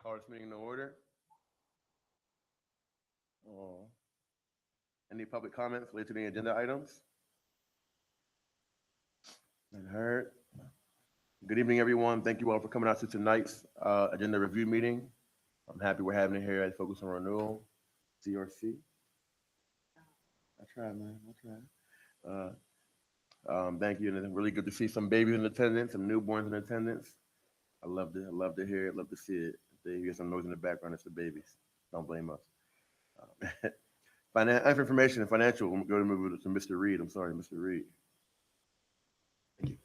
Call this meeting to order. Oh. Any public comments related to the agenda items? None heard. Good evening, everyone. Thank you all for coming out to tonight's agenda review meeting. I'm happy we're having it here at Focus on Renewal, CRC. I tried, man. I tried. Thank you, and it's really good to see some babies in attendance, some newborns in attendance. I love to hear it, love to see it. If they hear some noise in the background, it's the babies. Don't blame us. Financial information and financial. We'll go to move to Mr. Reed. I'm sorry, Mr. Reed. Thank you.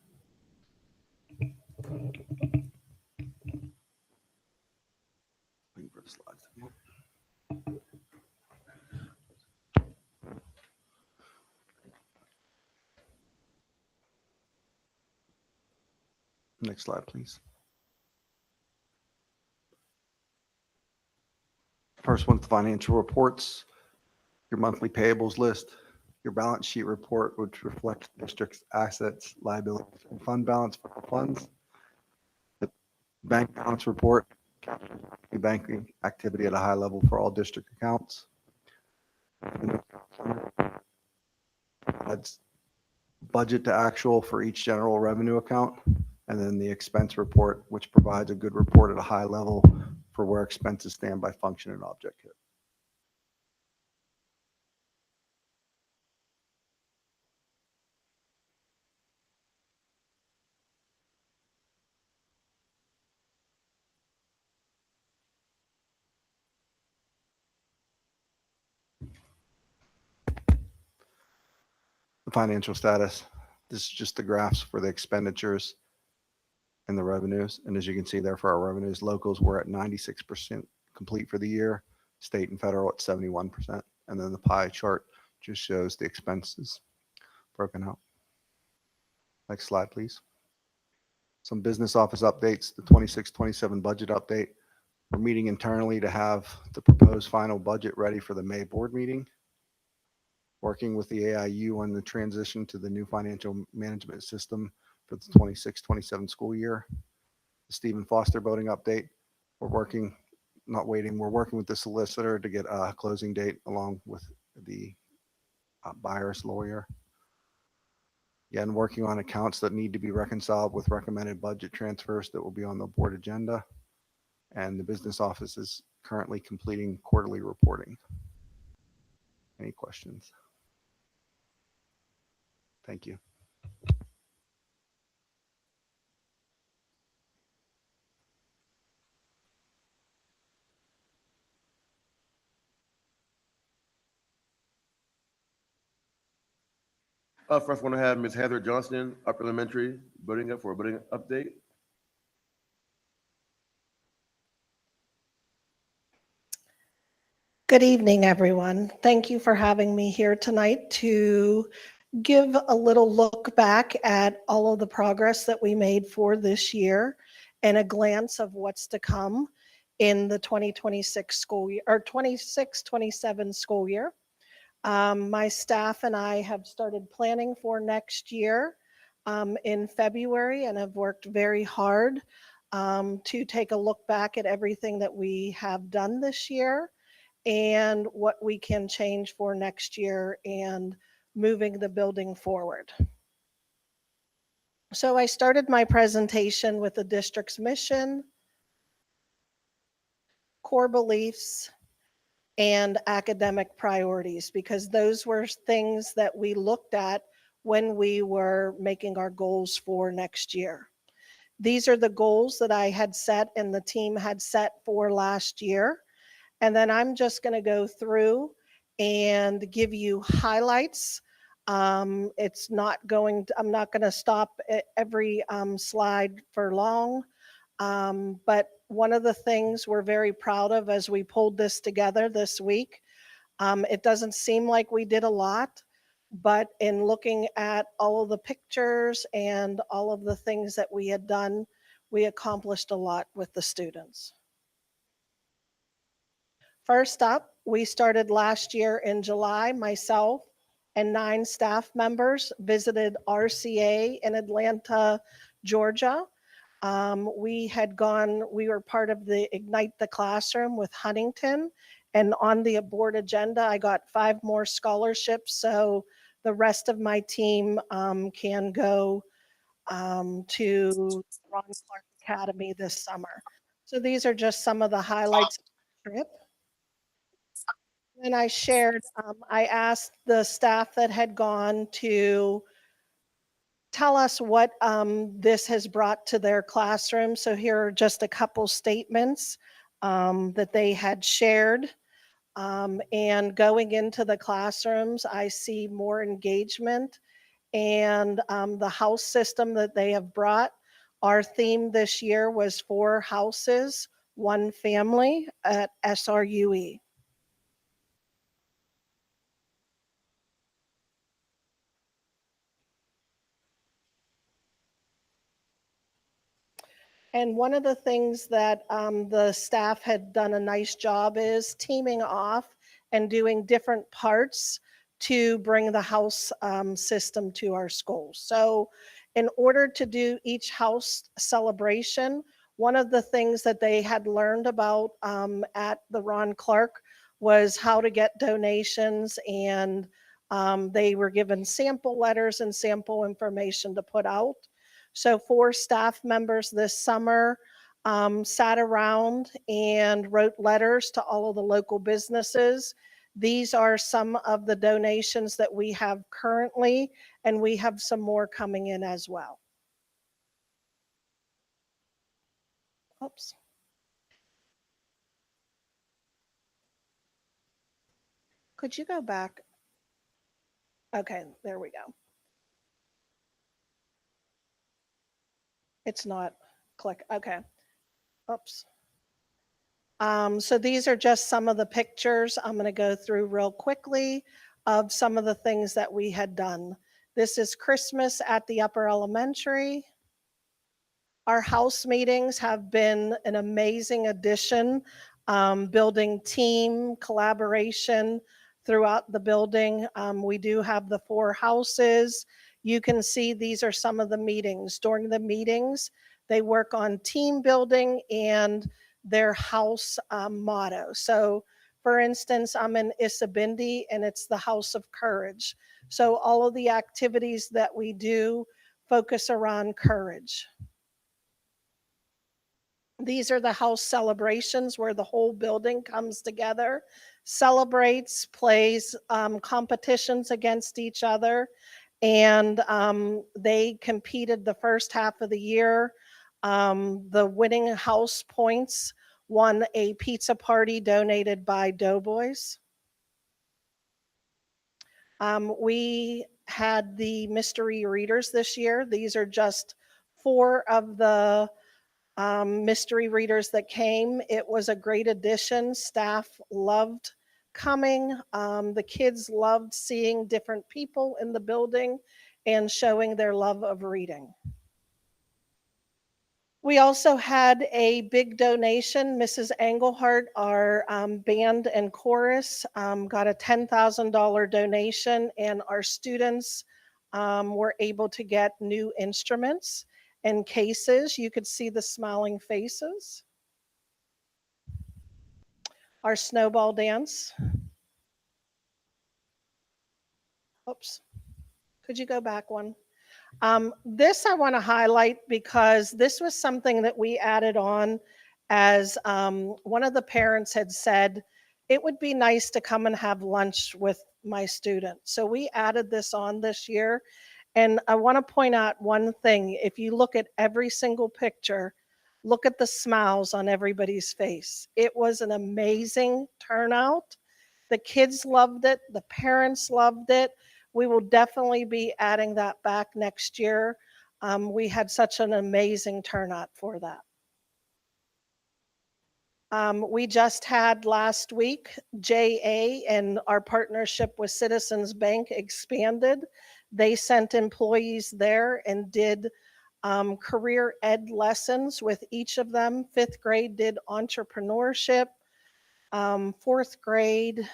Waiting for the slides to come up. Next slide, please. First one's the financial reports, your monthly payables list, your balance sheet report, which reflects the district's assets, liabilities, and fund balance for the funds. The bank balance report, banking activity at a high level for all district accounts. That's budget to actual for each general revenue account. And then the expense report, which provides a good report at a high level for where expenses stand by function and object hit. The financial status, this is just the graphs for the expenditures and the revenues. And as you can see there for our revenues, locals were at 96% complete for the year, state and federal at 71%. And then the pie chart just shows the expenses broken out. Next slide, please. Some business office updates, the 26-27 budget update. We're meeting internally to have the proposed final budget ready for the May board meeting. Working with the AIU on the transition to the new financial management system for the 26-27 school year. The Stephen Foster building update. We're working, not waiting, we're working with the solicitor to get a closing date along with the buyer's lawyer. Again, working on accounts that need to be reconciled with recommended budget transfers that will be on the board agenda. And the business office is currently completing quarterly reporting. Any questions? Thank you. First, I want to have Ms. Heather Johnston, Upper Elementary, building up for a building update. Good evening, everyone. Thank you for having me here tonight to give a little look back at all of the progress that we made for this year and a glance of what's to come in the 2026 school year or 26-27 school year. My staff and I have started planning for next year in February and have worked very hard to take a look back at everything that we have done this year and what we can change for next year and moving the building forward. So I started my presentation with the district's mission, core beliefs, and academic priorities, because those were things that we looked at when we were making our goals for next year. These are the goals that I had set and the team had set for last year. And then I'm just going to go through and give you highlights. I'm not going to stop at every slide for long. But one of the things we're very proud of as we pulled this together this week, it doesn't seem like we did a lot, but in looking at all of the pictures and all of the things that we had done, we accomplished a lot with the students. First up, we started last year in July. Myself and 9 staff members visited RCA in Atlanta, Georgia. We were part of the Ignite the Classroom with Huntington. And on the board agenda, I got 5 more scholarships. So the rest of my team can go to Ron Clark Academy this summer. So these are just some of the highlights of the trip. And I asked the staff that had gone to tell us what this has brought to their classroom. So here are just a couple statements that they had shared. And going into the classrooms, I see more engagement and the house system that they have brought. Our theme this year was 4 houses, 1 family at SRUE. And one of the things that the staff had done a nice job is teaming off and doing different parts to bring the house system to our schools. So in order to do each house celebration, one of the things that they had learned about at the Ron Clark was how to get donations, and they were given sample letters and sample information to put out. So 4 staff members this summer sat around and wrote letters to all of the local businesses. These are some of the donations that we have currently, and we have some more coming in as well. Oops. Could you go back? Okay, there we go. It's not click. Okay. Oops. So these are just some of the pictures I'm going to go through real quickly of some of the things that we had done. This is Christmas at the upper elementary. Our house meetings have been an amazing addition, building team collaboration throughout the building. We do have the 4 houses. You can see these are some of the meetings. During the meetings, they work on team building and their house motto. So for instance, I'm in Isabindi and it's the House of Courage. So all of the activities that we do focus around courage. These are the house celebrations where the whole building comes together, celebrates, plays competitions against each other. And they competed the first half of the year. The winning house points won a pizza party donated by Doughboys. We had the mystery readers this year. These are just 4 of the mystery readers that came. It was a great addition. Staff loved coming. The kids loved seeing different people in the building and showing their love of reading. We also had a big donation. Mrs. Engelhardt, our band and chorus, got a $10,000 donation, and our students were able to get new instruments and cases. You could see the smiling faces. Our snowball dance. Oops. Could you go back one? This I want to highlight because this was something that we added on as one of the parents had said, it would be nice to come and have lunch with my student. So we added this on this year. And I want to point out one thing. If you look at every single picture, look at the smiles on everybody's face. It was an amazing turnout. The kids loved it. The parents loved it. We will definitely be adding that back next year. We had such an amazing turnout for that. We just had last week, JA and our partnership with Citizens Bank expanded. They sent employees there and did career ed lessons with each of them. 5th grade did entrepreneurship. 4th grade,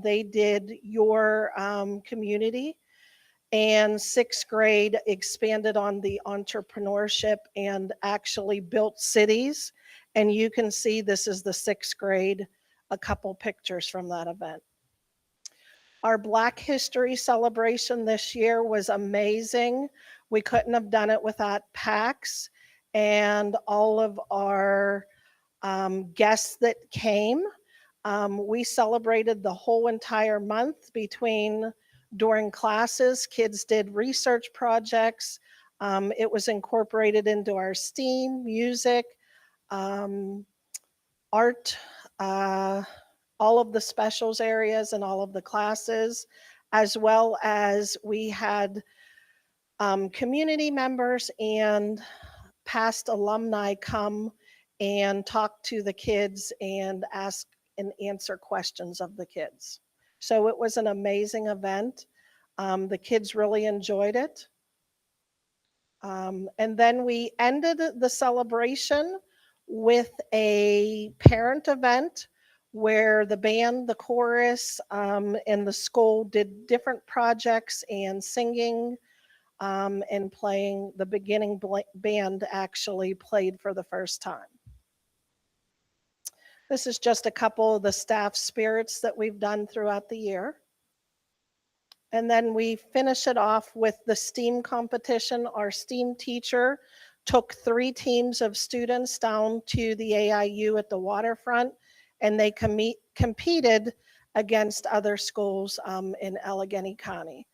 they did your community. And sixth grade expanded on the entrepreneurship and actually built cities. And you can see this is the sixth grade, a couple pictures from that event. Our Black History celebration this year was amazing. We couldn't have done it without PAX and all of our guests that came. We celebrated the whole entire month during classes. Kids did research projects. It was incorporated into our STEAM, music, um, art, all of the specials areas and all of the classes, as well as we had community members and past alumni come and talk to the kids and ask and answer questions of the kids. So it was an amazing event. The kids really enjoyed it. And then we ended the celebration with a parent event where the band, the chorus, and the school did different projects and singing and playing. The beginning band actually played for the first time. This is just a couple of the staff spirits that we've done throughout the year. And then we finish it off with the STEAM competition. Our STEAM teacher took 3 teams of students down to the AIU at the waterfront, and they competed against other schools in Allegheny County.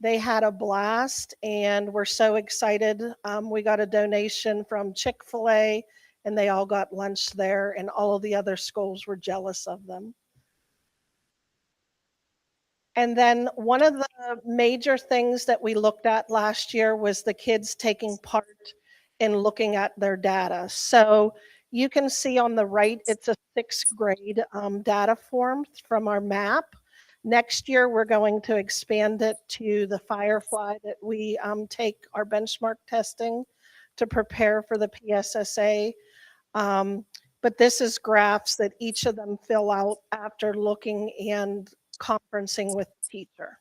They had a blast and were so excited. We got a donation from Chick-fil-A, and they all got lunch there, and all of the other schools were jealous of them. And then one of the major things that we looked at last year was the kids taking part in looking at their data. So you can see on the right, it's a 6th grade data form from our map. Next year, we're going to expand it to the Firefly that we take our benchmark testing to prepare for the PSSA. But this is graphs that each of them fill out after looking and conferencing with the teacher.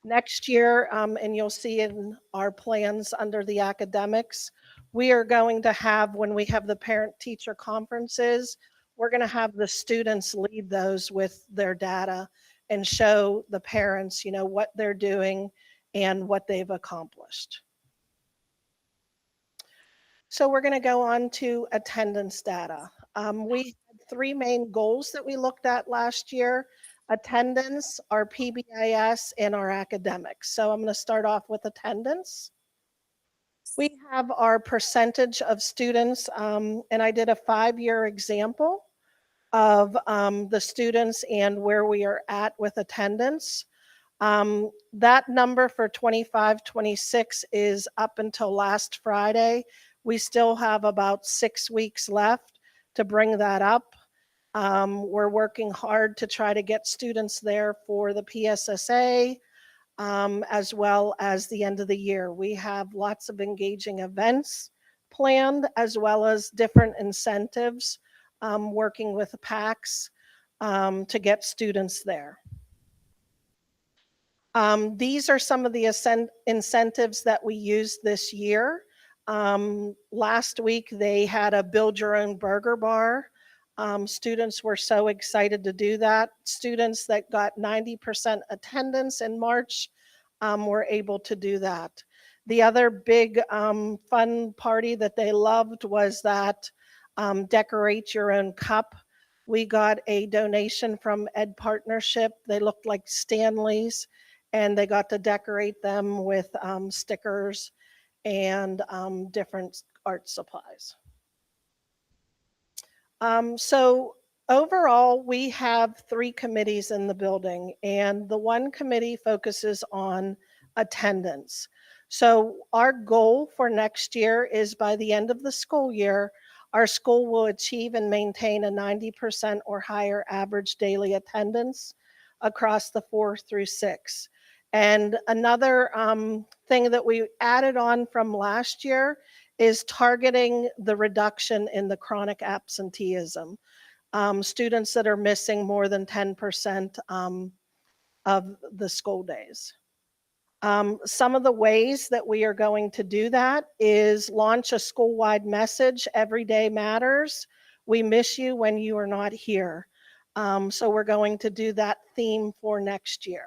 Next year, and you'll see in our plans under the academics, we are going to have, when we have the parent-teacher conferences, we're going to have the students lead those with their data and show the parents, what they're doing and what they've accomplished. So we're going to go on to attendance data. We had 3 main goals that we looked at last year: attendance, our PBIS, and our academics. So I'm going to start off with attendance. We have our percentage of students, and I did a 5-year example of the students and where we are at with attendance. That number for 25-26 is up until last Friday. We still have about 6 weeks left to bring that up. We're working hard to try to get students there for the PSSA, as well as the end of the year. We have lots of engaging events planned, as well as different incentives, working with PACs to get students there. These are some of the incentives that we used this year. Last week, they had a build your own burger bar. Students were so excited to do that. Students that got 90% attendance in March were able to do that. The other big fun party that they loved was that decorate your own cup. We got a donation from Ed Partnership. They looked like Stanleys, and they got to decorate them with stickers and different art supplies. So overall, we have 3 committees in the building, and the one committee focuses on attendance. So our goal for next year is by the end of the school year, our school will achieve and maintain a 90% or higher average daily attendance across the 4 through 6. And another thing that we added on from last year is targeting the reduction in the chronic absenteeism. Students that are missing more than 10% of the school days. Some of the ways that we are going to do that is launch a school-wide message, Every Day Matters. We miss you when you are not here. So we're going to do that theme for next year.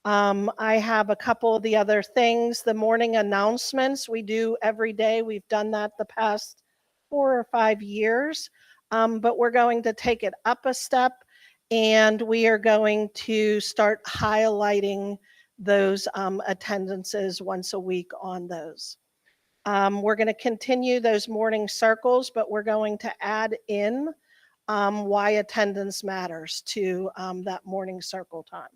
I have a couple of the other things. The morning announcements we do every day. We've done that the past 4 or 5 years, but we're going to take it up a step, and we are going to start highlighting those attendances once a week on those. We're going to continue those morning circles, but we're going to add in why attendance matters to that morning circle time.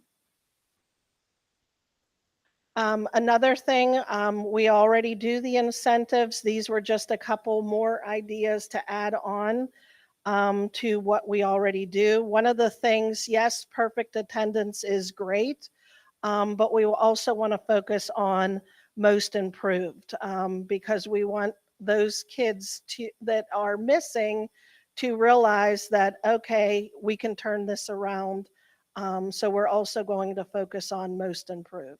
Another thing, we already do the incentives. These were just a couple more ideas to add on to what we already do. One of the things, yes, perfect attendance is great, but we will also want to focus on most improved because we want those kids that are missing to realize that, okay, we can turn this around. So we're also going to focus on most improved.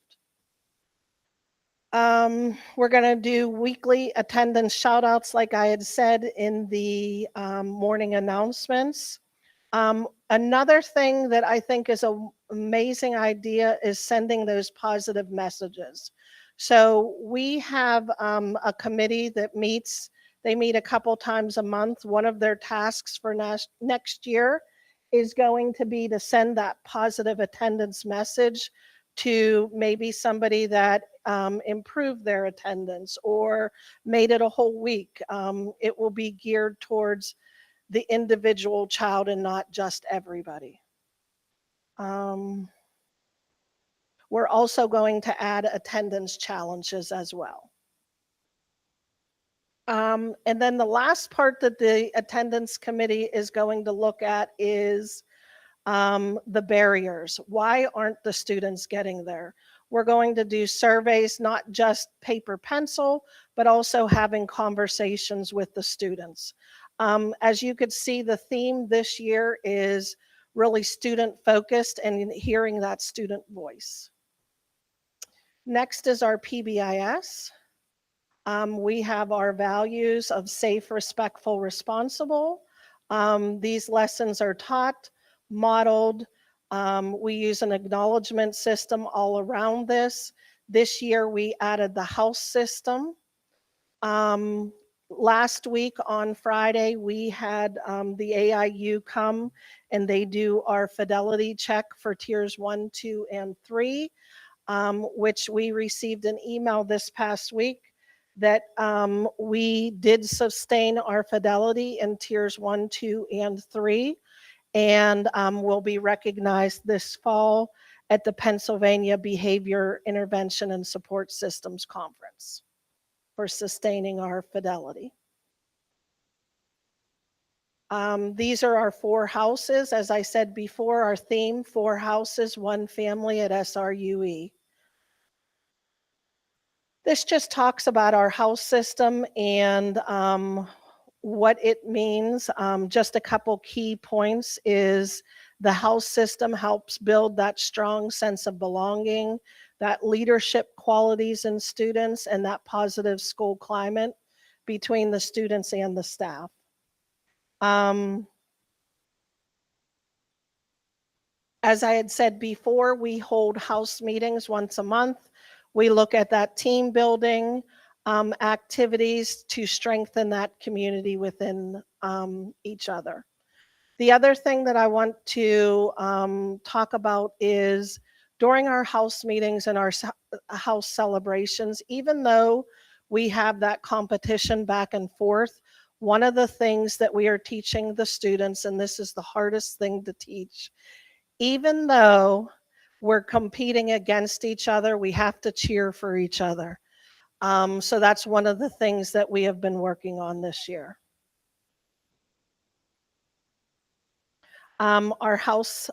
We're going to do weekly attendance shout outs, like I had said in the morning announcements. Another thing that I think is an amazing idea is sending those positive messages. So we have a committee that meets, they meet a couple times a month. One of their tasks for next year is going to be to send that positive attendance message to maybe somebody that improved their attendance or made it a whole week. It will be geared towards the individual child and not just everybody. We're also going to add attendance challenges as well. And then the last part that the attendance committee is going to look at is the barriers. Why aren't the students getting there? We're going to do surveys, not just paper pencil, but also having conversations with the students. As you could see, the theme this year is really student focused and hearing that student voice. Next is our PBIS. We have our values of safe, respectful, responsible. These lessons are taught, modeled. We use an acknowledgement system all around this. This year we added the house system. Last week on Friday, we had the AIU come and they do our fidelity check for tiers 1, 2, and 3, which we received an email this past week that we did sustain our fidelity in tiers 1, 2, and 3, and will be recognized this fall at the Pennsylvania Behavior Intervention and Support Systems Conference for sustaining our fidelity. These are our 4 houses. As I said before, our theme, 4 houses, 1 family at SRUE. This just talks about our house system and what it means. Just a couple key points is the house system helps build that strong sense of belonging, that leadership qualities in students, and that positive school climate between the students and the staff. As I had said before, we hold house meetings once a month. We look at that team building activities to strengthen that community within each other. The other thing that I want to talk about is during our house meetings and our house celebrations, even though we have that competition back and forth, one of the things that we are teaching the students, and this is the hardest thing to teach, even though we're competing against each other, we have to cheer for each other. So that's one of the things that we have been working on this year. Our house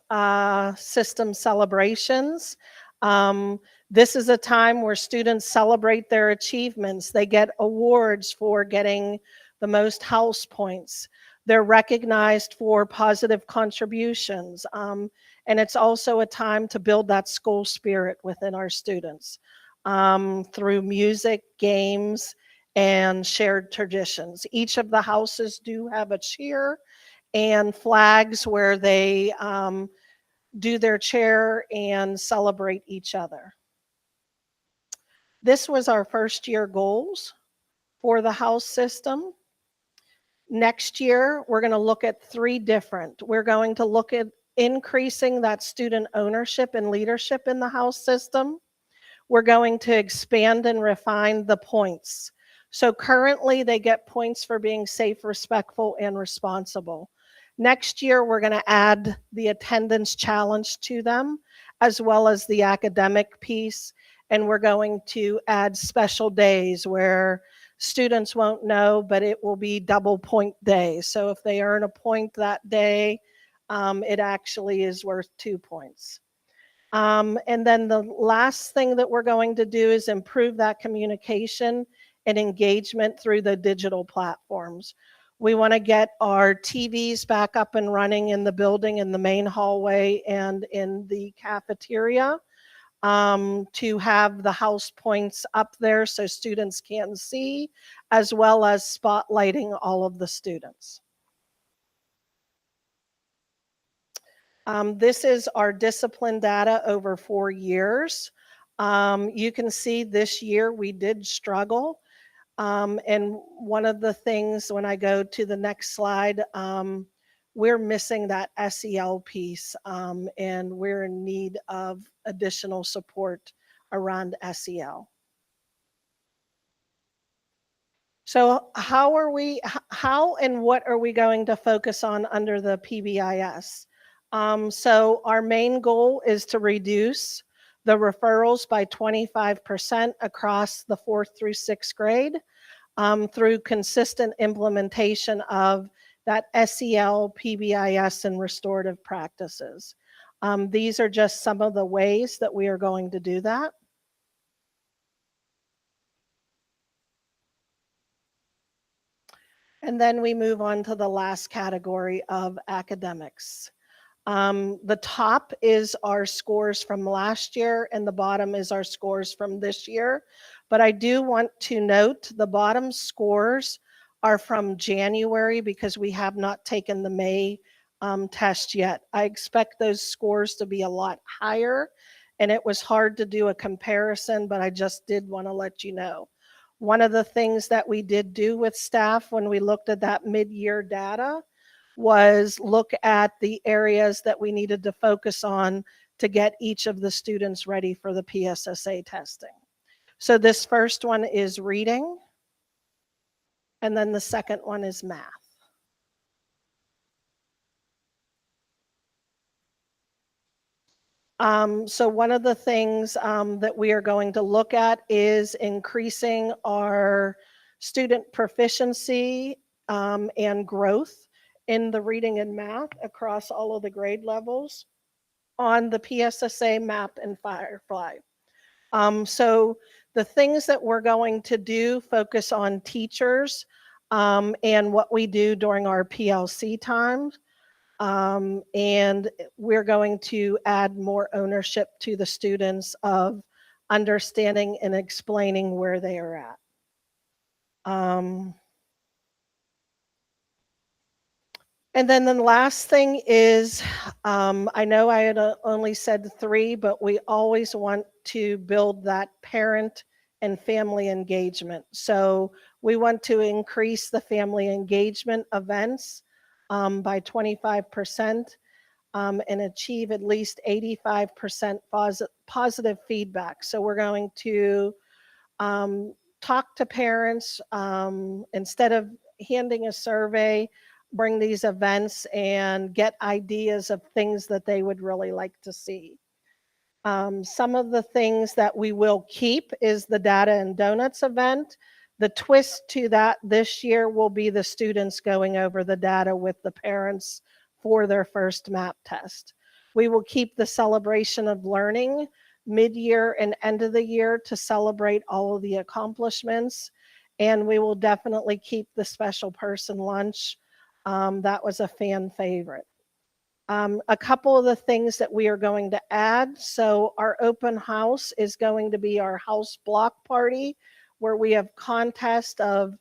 system celebrations. This is a time where students celebrate their achievements. They get awards for getting the most house points. They're recognized for positive contributions. And it's also a time to build that school spirit within our students through music, games, and shared traditions. Each of the houses do have a cheer and flags where they do their cheer and celebrate each other. This was our first year goals for the house system. Next year, we're going to look at three different. We're going to look at increasing that student ownership and leadership in the house system. We're going to expand and refine the points. So currently they get points for being safe, respectful, and responsible. Next year, we're going to add the attendance challenge to them, as well as the academic piece. And we're going to add special days where students won't know, but it will be double point days. So if they earn a point that day, it actually is worth 2 points. And then the last thing that we're going to do is improve that communication and engagement through the digital platforms. We want to get our TVs back up and running in the building, in the main hallway, and in the cafeteria to have the house points up there so students can see, as well as spotlighting all of the students. This is our discipline data over 4 years. You can see this year we did struggle. And one of the things, when I go to the next slide, we're missing that SEL piece, and we're in need of additional support around SEL. So how and what are we going to focus on under the PBIS? So our main goal is to reduce the referrals by 25% across the 4th through 6th grade through consistent implementation of that SEL, PBIS, and restorative practices. These are just some of the ways that we are going to do that. And then we move on to the last category of academics. The top is our scores from last year, and the bottom is our scores from this year. But I do want to note the bottom scores are from January because we have not taken the May test yet. I expect those scores to be a lot higher, and it was hard to do a comparison, but I just did want to let you know. One of the things that we did do with staff when we looked at that mid-year data was look at the areas that we needed to focus on to get each of the students ready for the PSSA testing. So this first one is reading, and then the second one is math. So one of the things that we are going to look at is increasing our student proficiency and growth in the reading and math across all of the grade levels on the PSSA, MAP, and Firefly. So the things that we're going to do focus on teachers and what we do during our PLC times. And we're going to add more ownership to the students of understanding and explaining where they are at. And then the last thing is, I know I had only said 3, but we always want to build that parent and family engagement. So we want to increase the family engagement events by 25% and achieve at least 85% positive feedback. So we're going to talk to parents instead of handing a survey, bring these events and get ideas of things that they would really like to see. Some of the things that we will keep is the Data and Donuts event. The twist to that this year will be the students going over the data with the parents for their first MAP test. We will keep the celebration of learning mid-year and end of the year to celebrate all of the accomplishments. And we will definitely keep the special person lunch. That was a fan favorite. A couple of the things that we are going to add. So our open house is going to be our house block party, where we have contest of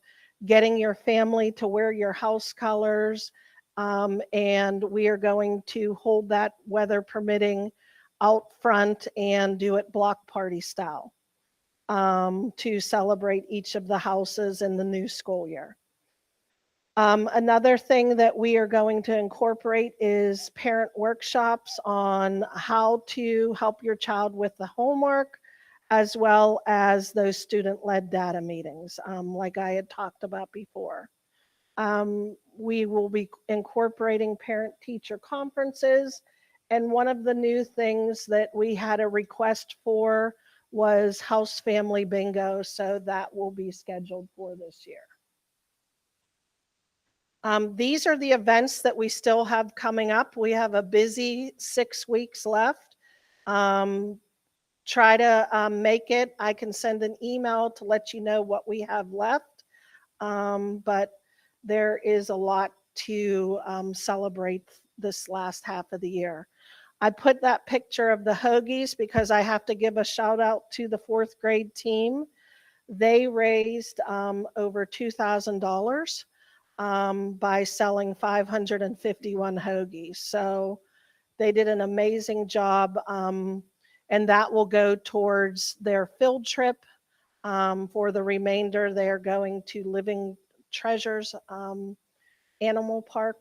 getting your family to wear your house colors. And we are going to hold that, weather permitting, out front and do it block party style to celebrate each of the houses in the new school year. Another thing that we are going to incorporate is parent workshops on how to help your child with the homework, as well as those student-led data meetings, like I had talked about before. We will be incorporating parent-teacher conferences, and one of the new things that we had a request for was house family bingo, so that will be scheduled for this year. These are the events that we still have coming up. We have a busy 6 weeks left. Try to make it. I can send an email to let you know what we have left. But there is a lot to celebrate this last half of the year. I put that picture of the hoagies because I have to give a shout out to the 4th grade team. They raised over $2,000 by selling 551 hoagies. So they did an amazing job, and that will go towards their field trip. For the remainder, they are going to Living Treasures Animal Park,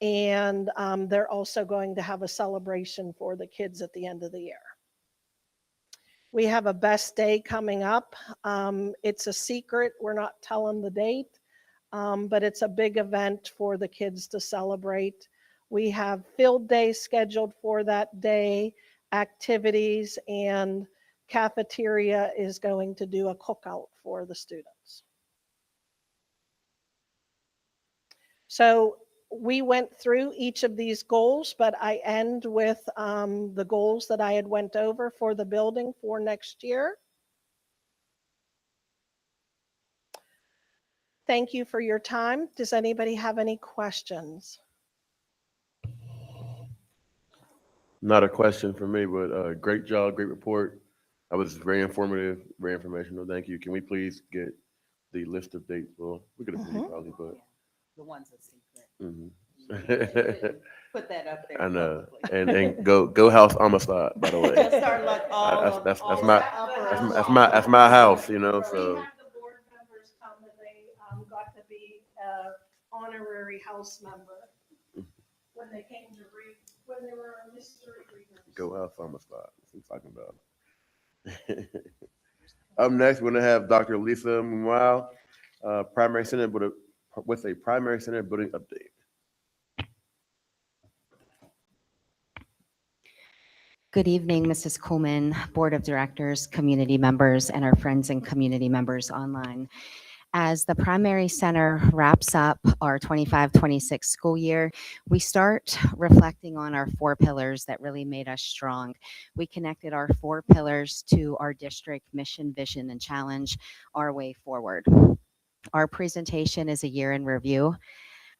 and they're also going to have a celebration for the kids at the end of the year. We have a best day coming up. It's a secret. We're not telling the date. But it's a big event for the kids to celebrate. We have field days scheduled for that day, activities, and cafeteria is going to do a cookout for the students. So we went through each of these goals, but I end with the goals that I had went over for the building for next year. Thank you for your time. Does anybody have any questions? Not a question for me, but great job, great report. That was very informative, very informational. Thank you. Can we please get the list of dates? Well, we could have probably, but The ones that secret. mhm. Put that up there. I know. publicly. And go house Amistad, by the We'll way. start like all That's of that's all that's of my the upper that's my house, you know. We So had the board members come and they got to be honorary house member when they came to read, when they were our mystery readers. go house Amistad. That's what I'm talking about. Up next, we're gonna have Dr. Lisa Mwao, primary center with a primary center building update. Good evening, Mrs. Coleman, Board of Directors, community members, and our friends and community members online. As the primary center wraps up our 25-26 school year, we start reflecting on our 4 pillars that really made us strong. We connected our 4 pillars to our district mission, vision, and challenge, our way forward. Our presentation is a year in review.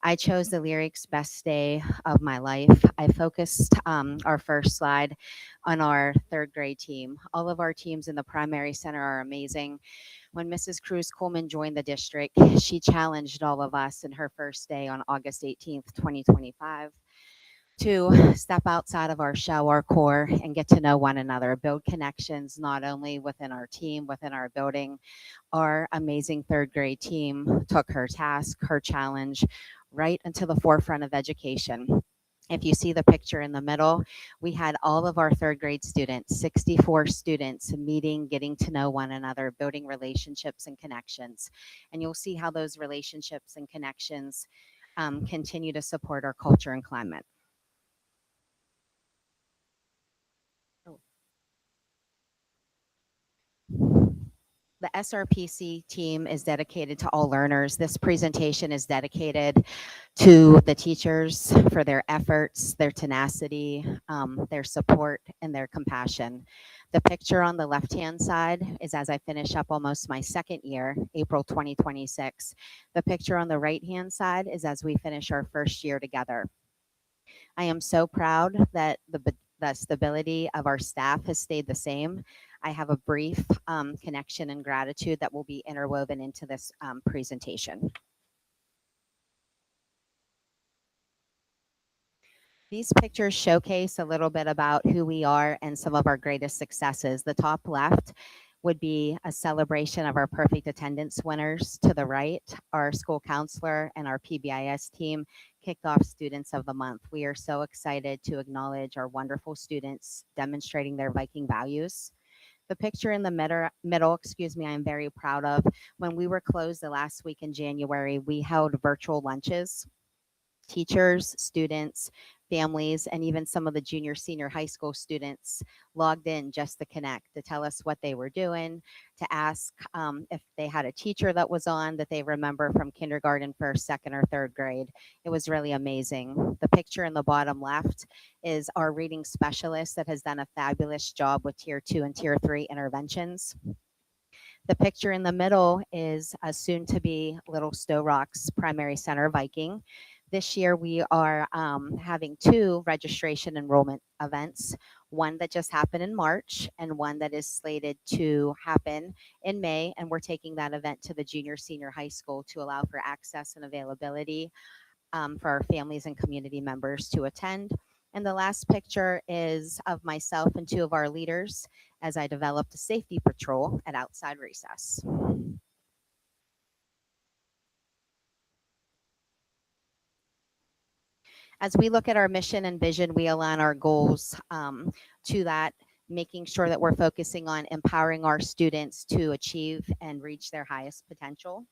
I chose the lyrics Best Day of My Life. I focused our first slide on our 3rd grade team. All of our teams in the primary center are amazing. When Mrs. Cruz Coleman joined the district, she challenged all of us in her first day on August 18th, 2025, to step outside of our shell, our core, and get to know one another, build connections not only within our team, within our building. Our amazing 3rd grade team took her task, her challenge, right into the forefront of education. If you see the picture in the middle, we had all of our 3rd grade students, 64 students, meeting, getting to know one another, building relationships and connections. And you'll see how those relationships and connections continue to support our culture and climate. The SRPC team is dedicated to all learners. This presentation is dedicated to the teachers for their efforts, their tenacity, their support, and their compassion. The picture on the left-hand side is as I finish up almost my 2nd year, April 2026. The picture on the right-hand side is as we finish our 1st year together. I am so proud that the stability of our staff has stayed the same. I have a brief connection and gratitude that will be interwoven into this presentation. These pictures showcase a little bit about who we are and some of our greatest successes. The top left would be a celebration of our perfect attendance winners. To the right, our school counselor and our PBIS team kicked off Students of the Month. We are so excited to acknowledge our wonderful students demonstrating their Viking values. The picture in the middle, I am very proud of. When we were closed the last week in January, we held virtual lunches. Teachers, students, families, and even some of the junior, senior high school students logged in just to connect, to tell us what they were doing, to ask if they had a teacher that was on that they remember from kindergarten, first, second, or third grade. It was really amazing. The picture in the bottom left is our reading specialist that has done a fabulous job with Tier 2 and Tier 3 interventions. The picture in the middle is a soon-to-be little Sto-Rox Primary Center Viking. This year, we are having 2 registration enrollment events, one that just happened in March and one that is slated to happen in May. And we're taking that event to the junior, senior high school to allow for access and availability for our families and community members to attend. And the last picture is of myself and 2 of our leaders as I developed a safety patrol at outside recess. As we look at our mission and vision, we align our goals to that, making sure that we're focusing on empowering our students to achieve and reach their highest potential.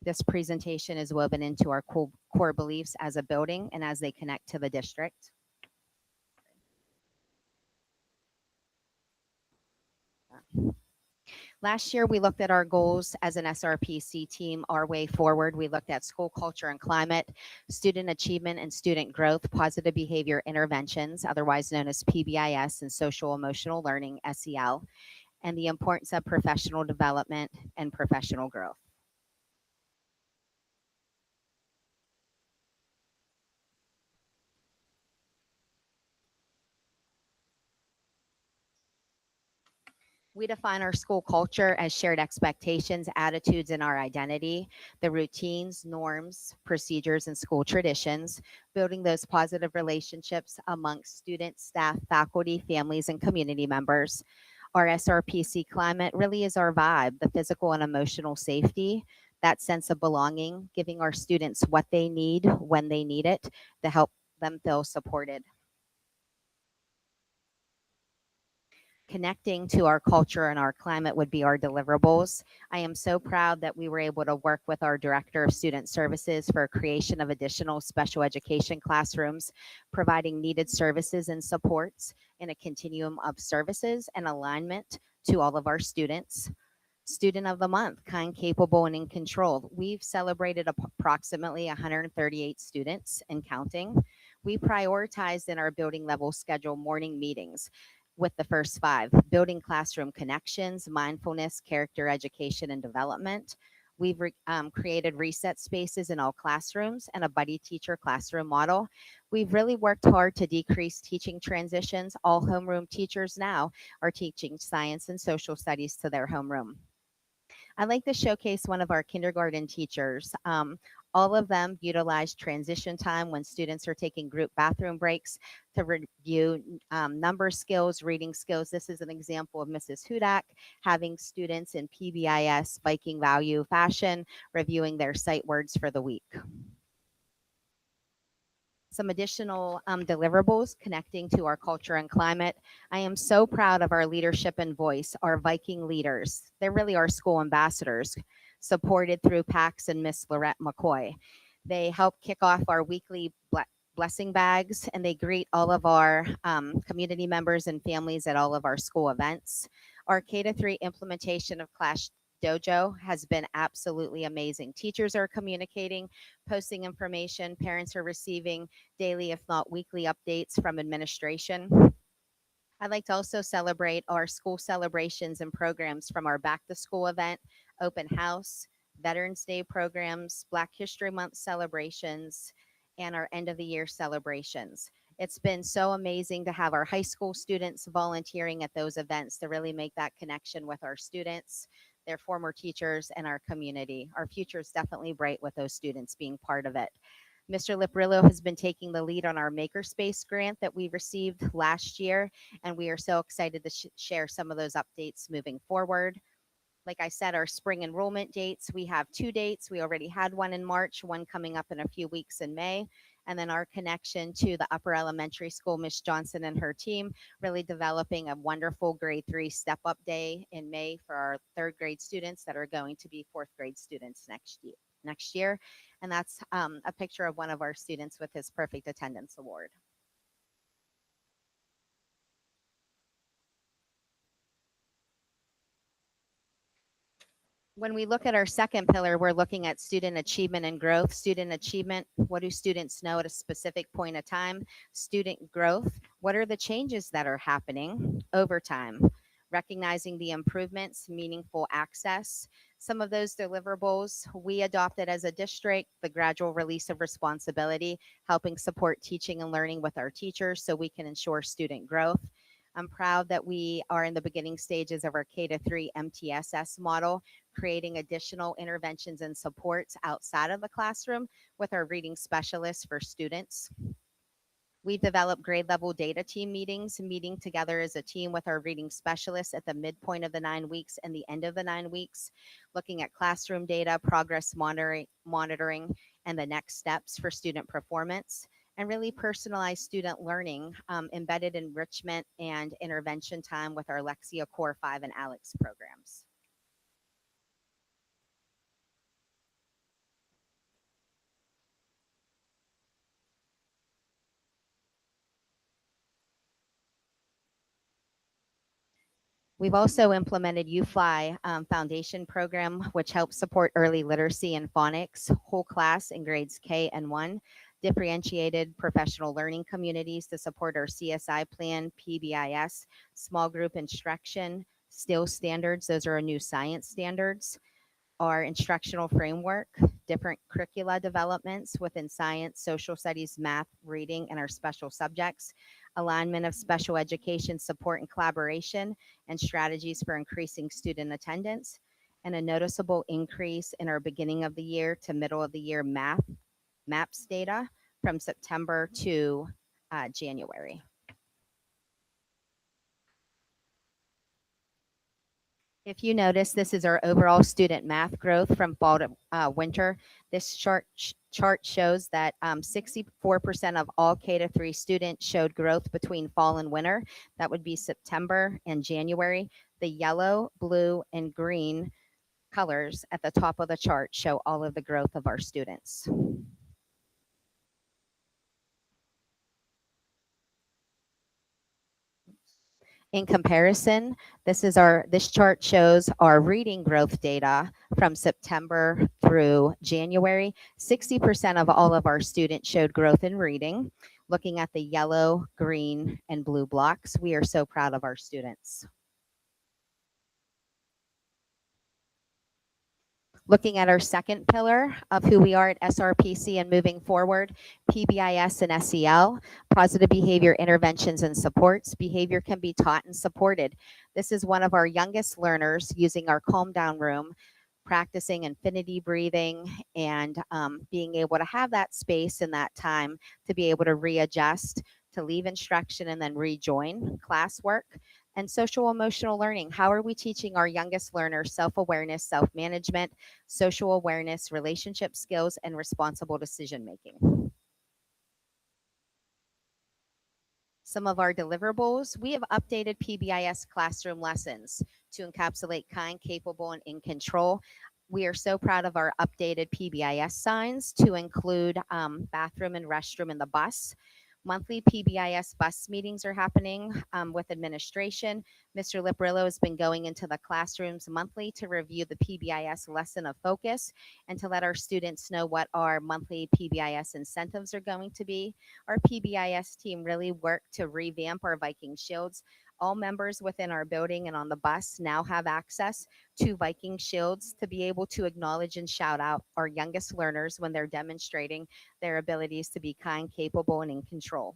This presentation is woven into our core beliefs as a building and as they connect to the district. Last year, we looked at our goals as an SRPC team, our way forward. We looked at school culture and climate, student achievement and student growth, positive behavior interventions, otherwise known as PBIS, and social emotional learning, SEL, and the importance of professional development and professional growth. We define our school culture as shared expectations, attitudes, and our identity, the routines, norms, procedures, and school traditions, building those positive relationships amongst students, staff, faculty, families, and community members. Our SRPC climate really is our vibe, the physical and emotional safety, that sense of belonging, giving our students what they need when they need it to help them feel supported. Connecting to our culture and our climate would be our deliverables. I am so proud that we were able to work with our Director of Student Services for creation of additional special education classrooms, providing needed services and supports in a continuum of services and alignment to all of our students. Student of the Month, kind, capable, and in control. We've celebrated approximately 138 students and counting. We prioritized in our building level schedule morning meetings with the first 5, building classroom connections, mindfulness, character education, and development. We've created reset spaces in all classrooms and a buddy teacher classroom model. We've really worked hard to decrease teaching transitions. All homeroom teachers now are teaching science and social studies to their homeroom. I'd like to showcase one of our kindergarten teachers. All of them utilize transition time when students are taking group bathroom breaks to review number skills, reading skills. This is an example of Mrs. Hudak having students in PBIS Viking value fashion reviewing their sight words for the week. Some additional deliverables connecting to our culture and climate. I am so proud of our leadership and voice, our Viking leaders. They're really our school ambassadors, supported through PAX and Miss Lorette McCoy. They help kick off our weekly blessing bags, and they greet all of our community members and families at all of our school events. Our K-3 implementation of Clash Dojo has been absolutely amazing. Teachers are communicating, posting information, parents are receiving daily, if not weekly, updates from administration. I'd like to also celebrate our school celebrations and programs from our back to school event, open house, Veterans Day programs, Black History Month celebrations, and our end of the year celebrations. It's been so amazing to have our high school students volunteering at those events to really make that connection with our students, their former teachers, and our community. Our future is definitely bright with those students being part of it. Mr. Liprillo has been taking the lead on our Makerspace grant that we received last year, and we are so excited to share some of those updates moving forward. Like I said, our spring enrollment dates, we have 2 dates. We already had one in March, one coming up in a few weeks in May. And then our connection to the upper elementary school, Miss Johnson and her team, really developing a wonderful grade 3 step up day in May for our 3rd grade students that are going to be 4th grade students next year. And that's a picture of one of our students with his perfect attendance award. When we look at our second pillar, we're looking at student achievement and growth. Student achievement, what do students know at a specific point of time? Student growth, what are the changes that are happening over time? Recognizing the improvements, meaningful access. Some of those deliverables we adopted as a district, the gradual release of responsibility, helping support teaching and learning with our teachers so we can ensure student growth. I'm proud that we are in the beginning stages of our K-3 MTSS model, creating additional interventions and supports outside of the classroom with our reading specialists for students. We've developed grade level data team meetings, meeting together as a team with our reading specialists at the midpoint of the 9 weeks and the end of the 9 weeks, looking at classroom data, progress monitoring, and the next steps for student performance, and really personalized student learning, embedded enrichment and intervention time with our Lexia Core 5 and ALEX programs. We've also implemented UFly Foundation program, which helps support early literacy and phonics, whole class in grades K and 1, differentiated professional learning communities to support our CSI plan, PBIS, small group instruction, STILL standards, those are our new science standards, our instructional framework, different curricula developments within science, social studies, math, reading, and our special subjects, alignment of special education support and collaboration, and strategies for increasing student attendance, and a noticeable increase in our beginning of the year to middle of the year MAPS data from September to January. If you notice, this is our overall student math growth from fall to winter. This chart shows that 64% of all K-3 students showed growth between fall and winter. That would be September and January. The yellow, blue, and green colors at the top of the chart show all of the growth of our students. In comparison, this chart shows our reading growth data from September through January. 60% of all of our students showed growth in reading. Looking at the yellow, green, and blue blocks, we are so proud of our students. Looking at our second pillar of who we are at SRPC and moving forward, PBIS and SEL, positive behavior interventions and supports. Behavior can be taught and supported. This is one of our youngest learners using our calm down room, practicing infinity breathing and being able to have that space and that time to be able to readjust, to leave instruction and then rejoin classwork. And social emotional learning. How are we teaching our youngest learners self-awareness, self-management, social awareness, relationship skills, and responsible decision making? Some of our deliverables, we have updated PBIS classroom lessons to encapsulate kind, capable, and in control. We are so proud of our updated PBIS signs to include bathroom and restroom in the bus. Monthly PBIS bus meetings are happening with administration. Mr. Liprillo has been going into the classrooms monthly to review the PBIS lesson of focus and to let our students know what our monthly PBIS incentives are going to be. Our PBIS team really worked to revamp our Viking shields. All members within our building and on the bus now have access to Viking shields to be able to acknowledge and shout out our youngest learners when they're demonstrating their abilities to be kind, capable, and in control.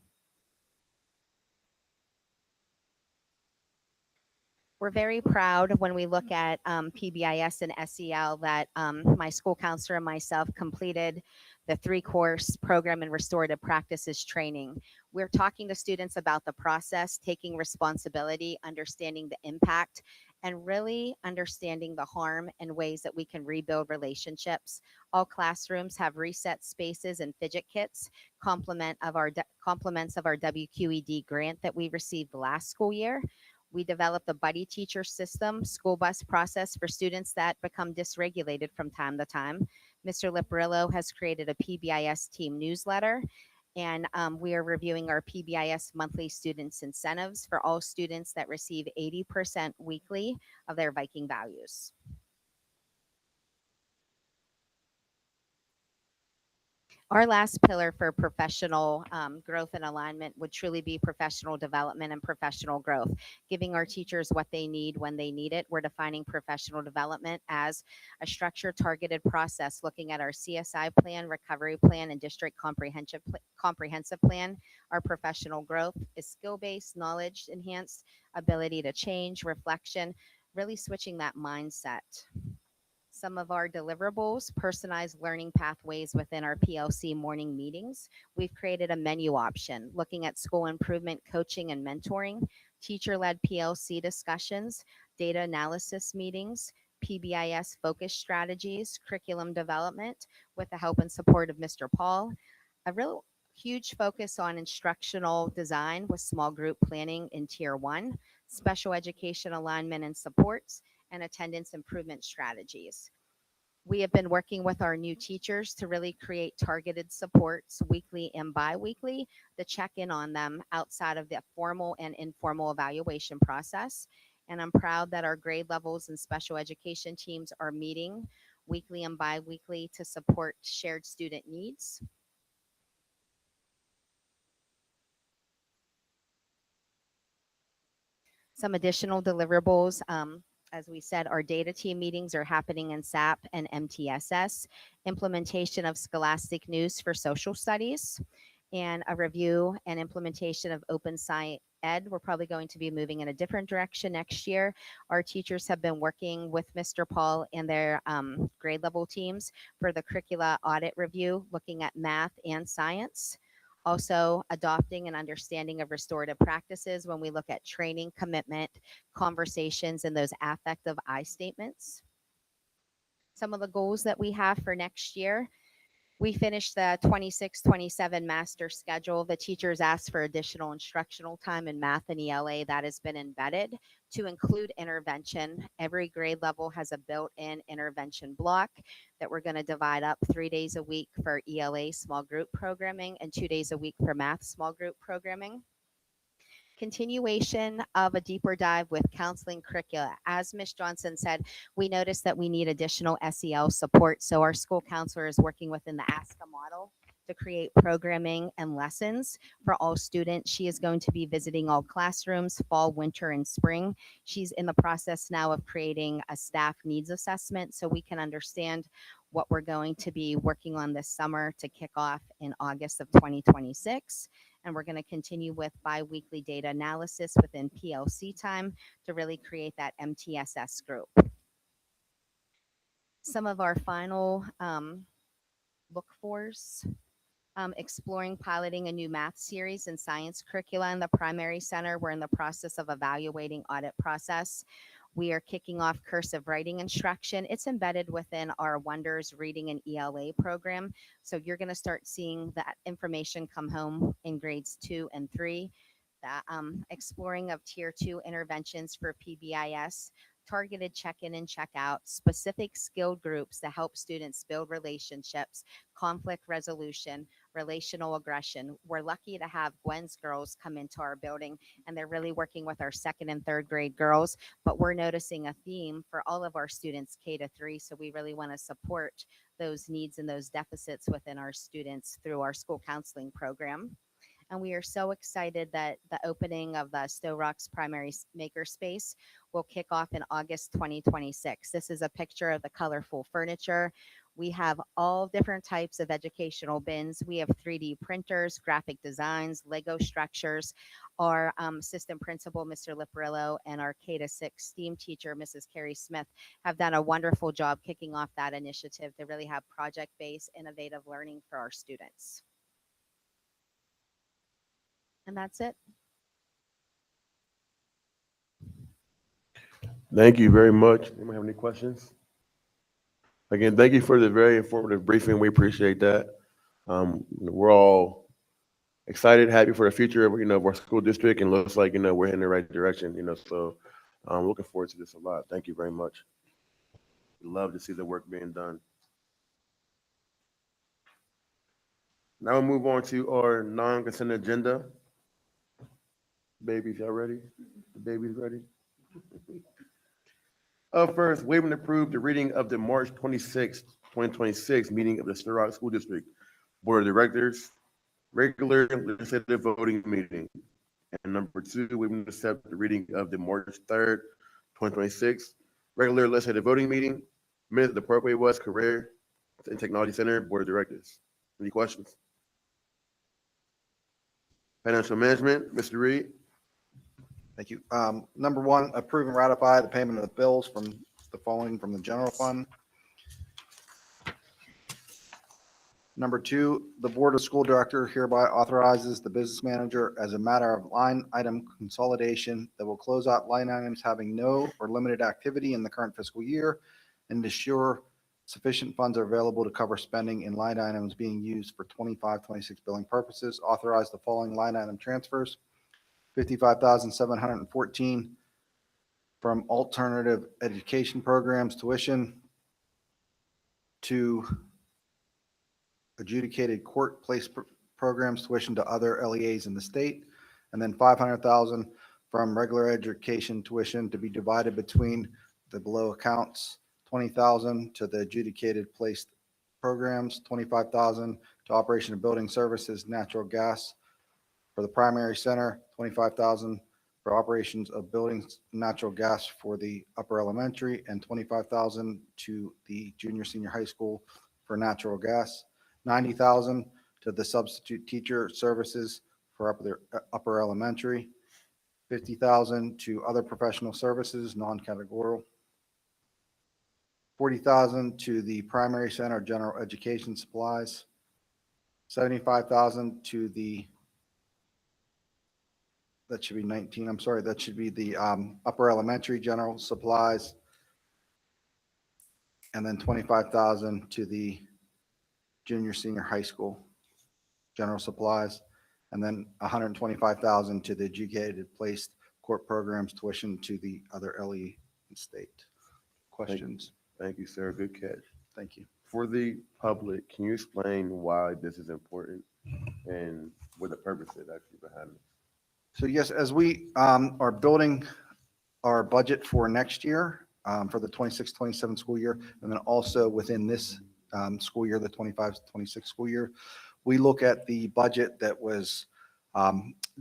We're very proud when we look at PBIS and SEL that my school counselor and myself completed the 3-course program in restorative practices training. We're talking to students about the process, taking responsibility, understanding the impact, and really understanding the harm and ways that we can rebuild relationships. All classrooms have reset spaces and fidget kits, complements of our WQED grant that we received last school year. We developed a buddy teacher system, school bus process for students that become dysregulated from time to time. Mr. Liparillo has created a PBIS team newsletter, and we are reviewing our PBIS monthly students incentives for all students that receive 80% weekly of their Viking values. Our last pillar for professional growth and alignment would truly be professional development and professional growth, giving our teachers what they need when they need it. We're defining professional development as a structured, targeted process, looking at our CSI plan, recovery plan, and district comprehensive plan. Our professional growth is skill-based, knowledge-enhanced, ability to change, reflection, really switching that mindset. Some of our deliverables, personalized learning pathways within our PLC morning meetings. We've created a menu option looking at school improvement, coaching, and mentoring, teacher-led PLC discussions, data analysis meetings, PBIS focus strategies, curriculum development with the help and support of Mr. Paul. A real huge focus on instructional design with small group planning in Tier 1, special education alignment and supports, and attendance improvement strategies. We have been working with our new teachers to really create targeted supports weekly and bi-weekly to check in on them outside of the formal and informal evaluation process. And I'm proud that our grade levels and special education teams are meeting weekly and bi-weekly to support shared student needs. Some additional deliverables, as we said, our data team meetings are happening in SAP and MTSS, implementation of Scholastic News for social studies, and a review and implementation of Open Sci Ed. We're probably going to be moving in a different direction next year. Our teachers have been working with Mr. Paul and their grade level teams for the curricula audit review, looking at math and science. Also adopting an understanding of restorative practices when we look at training, commitment, conversations, and those affective I statements. Some of the goals that we have for next year. We finished the 26-27 master schedule. The teachers asked for additional instructional time in math and ELA that has been embedded to include intervention. Every grade level has a built-in intervention block that we're going to divide up 3 days a week for ELA small group programming and 2 days a week for math small group programming. Continuation of a deeper dive with counseling curricula. As Ms. Johnson said, we noticed that we need additional SEL support. So our school counselor is working within the ASCA model to create programming and lessons for all students. She is going to be visiting all classrooms fall, winter, and spring. She's in the process now of creating a staff needs assessment so we can understand what we're going to be working on this summer to kick off in August of 2026. And we're going to continue with bi-weekly data analysis within PLC time to really create that MTSS group. Some of our final look-fors. Exploring piloting a new math series and science curricula in the primary center. We're in the process of evaluating audit process. We are kicking off cursive writing instruction. It's embedded within our Wonders Reading and ELA program. So you're going to start seeing that information come home in grades 2 and 3. The exploring of Tier 2 interventions for PBIS, targeted check-in and check-out, specific skill groups to help students build relationships, conflict resolution, relational aggression. We're lucky to have Gwen's girls come into our building, and they're really working with our 2nd and 3rd grade girls, but we're noticing a theme for all of our students K-3, so we really want to support those needs and those deficits within our students through our school counseling program. And we are so excited that the opening of the Sto-Rox primary makerspace will kick off in August 2026. This is a picture of the colorful furniture. We have all different types of educational bins. We have 3D printers, graphic designs, Lego structures. Our assistant principal, Mr. Liparillo, and our K-6 STEAM teacher, Mrs. Carrie Smith, have done a wonderful job kicking off that initiative to really have project-based, innovative learning for our students. And that's it. Thank you very much. Anyone have any questions? Again, thank you for the very informative briefing. We appreciate that. We're all excited, happy for the future of, of our school district, and looks like, we're heading in the right direction, so looking forward to this a lot. Thank you very much. Love to see the work being done. Now we'll move on to our non-consent agenda. Babies, y'all ready? The babies ready? First, waive and approve the reading of the March 26th, 2026 meeting of the Sto-Rox School District Board of Directors, regular legislative voting meeting. And number two, waive and accept the reading of the March 3rd, 2026 regular legislative voting meeting, minutes of the Parkway West Career and Technology Center Board of Directors. Any questions? Financial Management, Mr. Reed. Thank you. Number one, approve and ratify the payment of the bills from the following from the general fund. Number two, the Board of School Director hereby authorizes the business manager as a matter of line item consolidation that will close out line items having no or limited activity in the current fiscal year and ensure sufficient funds are available to cover spending in line items being used for 25-26 billing purposes. Authorize the following line item transfers: $55,714 from alternative education programs tuition to adjudicated court place programs tuition to other LEAs in the state, and then $500,000 from regular education tuition to be divided between the below accounts: $20,000 to the adjudicated placed programs, $25,000 to operation of building services, natural gas for the primary center, $25,000 for operations of buildings, natural gas for the upper elementary, and $25,000 to the junior senior high school for natural gas, $90,000 to the substitute teacher services for upper elementary, $50,000 to other professional services, non-categorical, $40,000 to the primary center general education supplies, $75,000 to the that should be 19. I'm sorry. That should be the upper elementary general supplies. And then 25,000 to the junior senior high school general supplies. And then 125,000 to the educated placed court programs tuition to the other LE state. Questions? Thank you, sir. Good catch. Thank you. For the public, can you explain why this is important and what the purpose is actually behind it? So yes, as we are building our budget for next year, for the 26-27 school year, and then also within this school year, the 25-26 school year, we look at the budget that was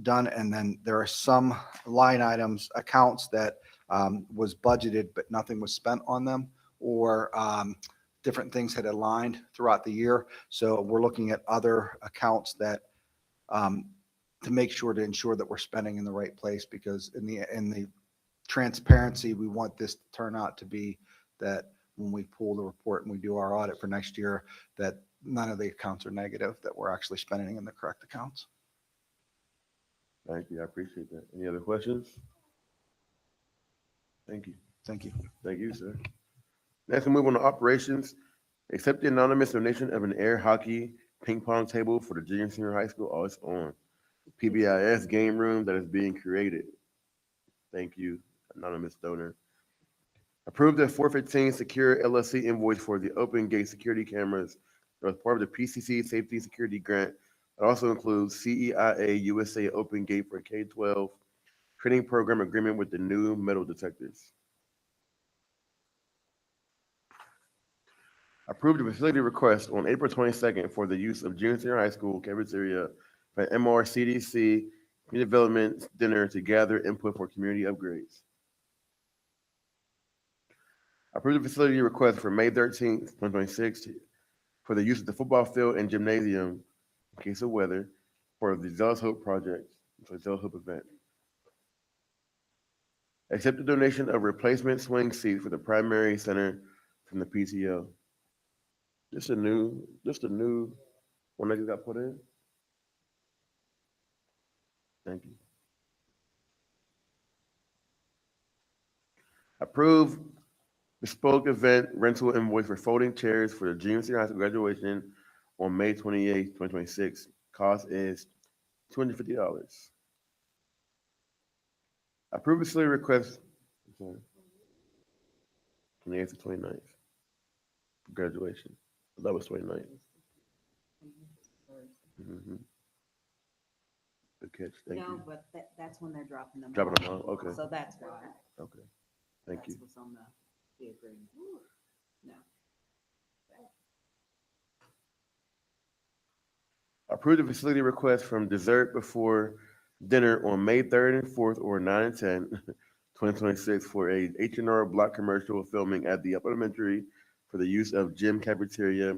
done, and then there are some line items, accounts that was budgeted, but nothing was spent on them, or different things had aligned throughout the year. So we're looking at other accounts that to make sure to ensure that we're spending in the right place, because in the transparency, we want this to turn out to be that when we pull the report and we do our audit for next year, that none of the accounts are negative, that we're actually spending in the correct accounts. Thank you. I appreciate that. Any other questions? Thank you. Thank you. Thank you, sir. Next, we move on to operations. Accept the anonymous donation of an air hockey ping pong table for the junior senior high school. Oh, it's on. PBIS game room that is being created. Thank you, anonymous donor. Approve the 415 Secure LLC invoice for the open gate security cameras that was part of the PCC Safety and Security Grant. It also includes CEIA USA Open Gate for K-12 training program agreement with the new metal detectors. Approved the facility request on April 22nd for the use of junior senior high school cafeteria for MRCDC Community Development Dinner to gather input for community upgrades. Approve the facility request for May 13th, 2026 for the use of the football field and gymnasium in case of weather for the Zealous Hope project, for the Zealous Hope event. Accept the donation of replacement swing seats for the primary center from the PTO. Just a new one that just got put in. Thank you. Approve bespoke event rental invoice for folding chairs for the junior senior high school graduation on May 28th, 2026. Cost is $250. Approve facility request. 28th to 29th. Graduation. That was 29th. Mm-hmm. Good catch. Thank No, you. but that's when they're dropping them Dropping off. them off. Okay. So that's why. Okay. Thank you. That's what's on the agreement. No. Approve the facility request from dessert before dinner on May 3rd and 4th or 9 and 10, 2026 for a H&R Block commercial filming at the upper elementary for the use of gym cafeteria,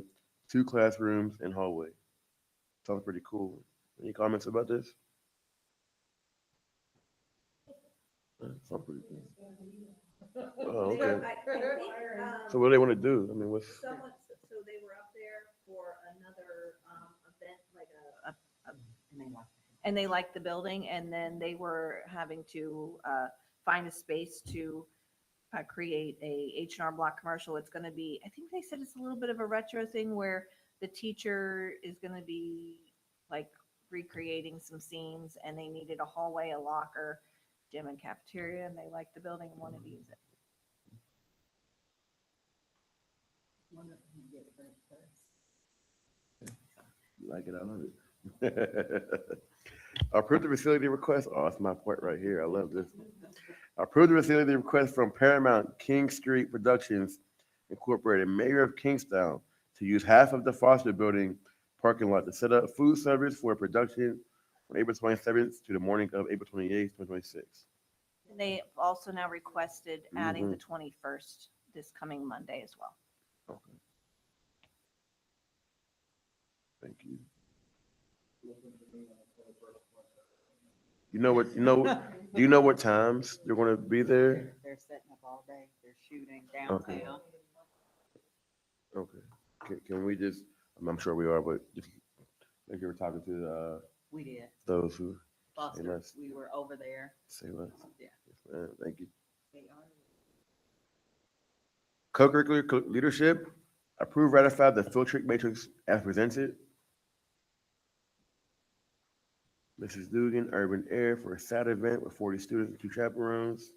2 classrooms, and hallway. Sounds pretty cool. Any comments about this? Sounds pretty cool. Oh, okay. So what do they want to do? I mean, what's, So they were up there for another event, like and they liked the building, and then they were having to find a space to create a H&R Block commercial. It's going to be, I think they said it's a little bit of a retro thing where the teacher is going to be like recreating some scenes, and they needed a hallway, a locker, gym, and cafeteria, and they liked the building and wanted to use it. you like it? I love it. Approve the facility request. Oh, that's my part right here. I love this. Approve the facility request from Paramount King Street Productions Incorporated, Mayor of Kingstown, to use half of the Foster Building parking lot to set up food service for production on April 27th to the morning of April 28th, 2026. And they also now requested adding Mhm. the 21st this coming Monday as well. Okay. Thank you. Do you know what times they're going to be there? They're setting up all day. They're shooting Okay. downtown. Okay. Can we just, I'm sure we are, but just make sure we're talking to We did. those who Foster, less. we were over there. say less. Yeah. Yes, ma'am. Thank you. They are. Co-curricular leadership, approve, ratify the field trip matrix as presented. Mrs. Dugan, Urban Air for a SAT event with 40 students and 2 chaperones.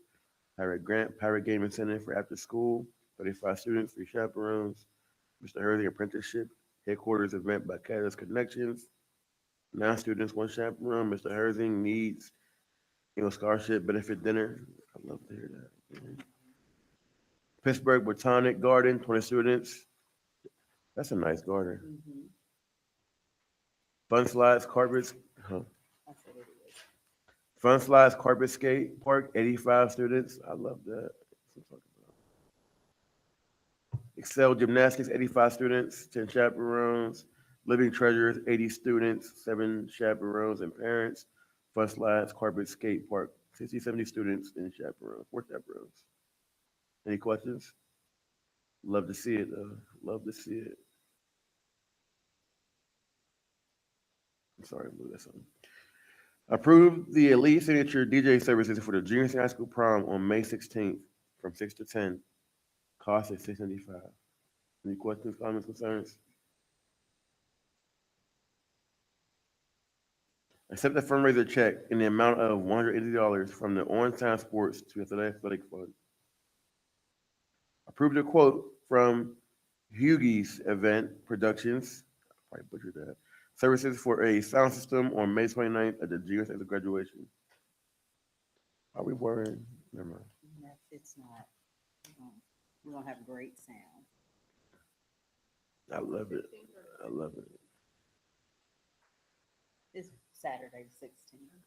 Pirate Grant, Pirate Game Incentive for after school, 35 students, 3 chaperones. Mr. Hurley Apprenticeship Headquarters event by Catalyst Connections. 9 students, 1 chaperone. Mr. Herzing needs English scholarship benefit dinner. I love to hear that. Mhm. Pittsburgh Botanic Garden, 20 students. That's a nice garden. Mm-hmm. Fun slides, carpets. That's what it is. Fun slides, carpet skate park, 85 students. I love that. Excel Gymnastics, 85 students, 10 chaperones. Living Treasures, 80 students, 7 chaperones and parents. Fun slides, carpet skate park, 60, 70 students and chaperones, 4 chaperones. Any questions? Love to see it, though. Love to see it. I'm sorry, I'm moving something. Approve the Elite Signature DJ services for the junior high school prom on May 16th from 6 to 10. Cost is $695. Any questions, comments, concerns? Accept the fundraiser check in the amount of $180 from the On Time Sports to Athletic Fund. Approve the quote from Hughie's Event Productions, I butchered that, services for a sound system on May 29th at the junior high school graduation. Are we worried? Never mind. It's not. We're going to have great sound. I love it. I love it. It's Saturday, the 16th.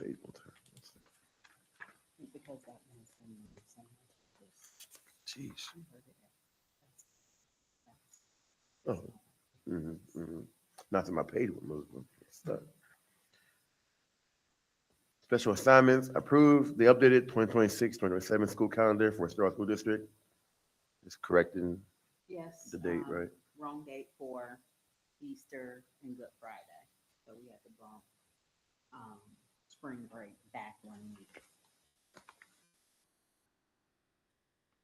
page one time. Because that one's some Jeez. Oh. Not that my page would move. It's stuck. Special assignments, approved the updated 2026-2027 school calendar for Sto-Rox School District. It's correcting Yes. the date, right? Wrong date for Easter and Good Friday. So we had to bump, spring break back 1 week.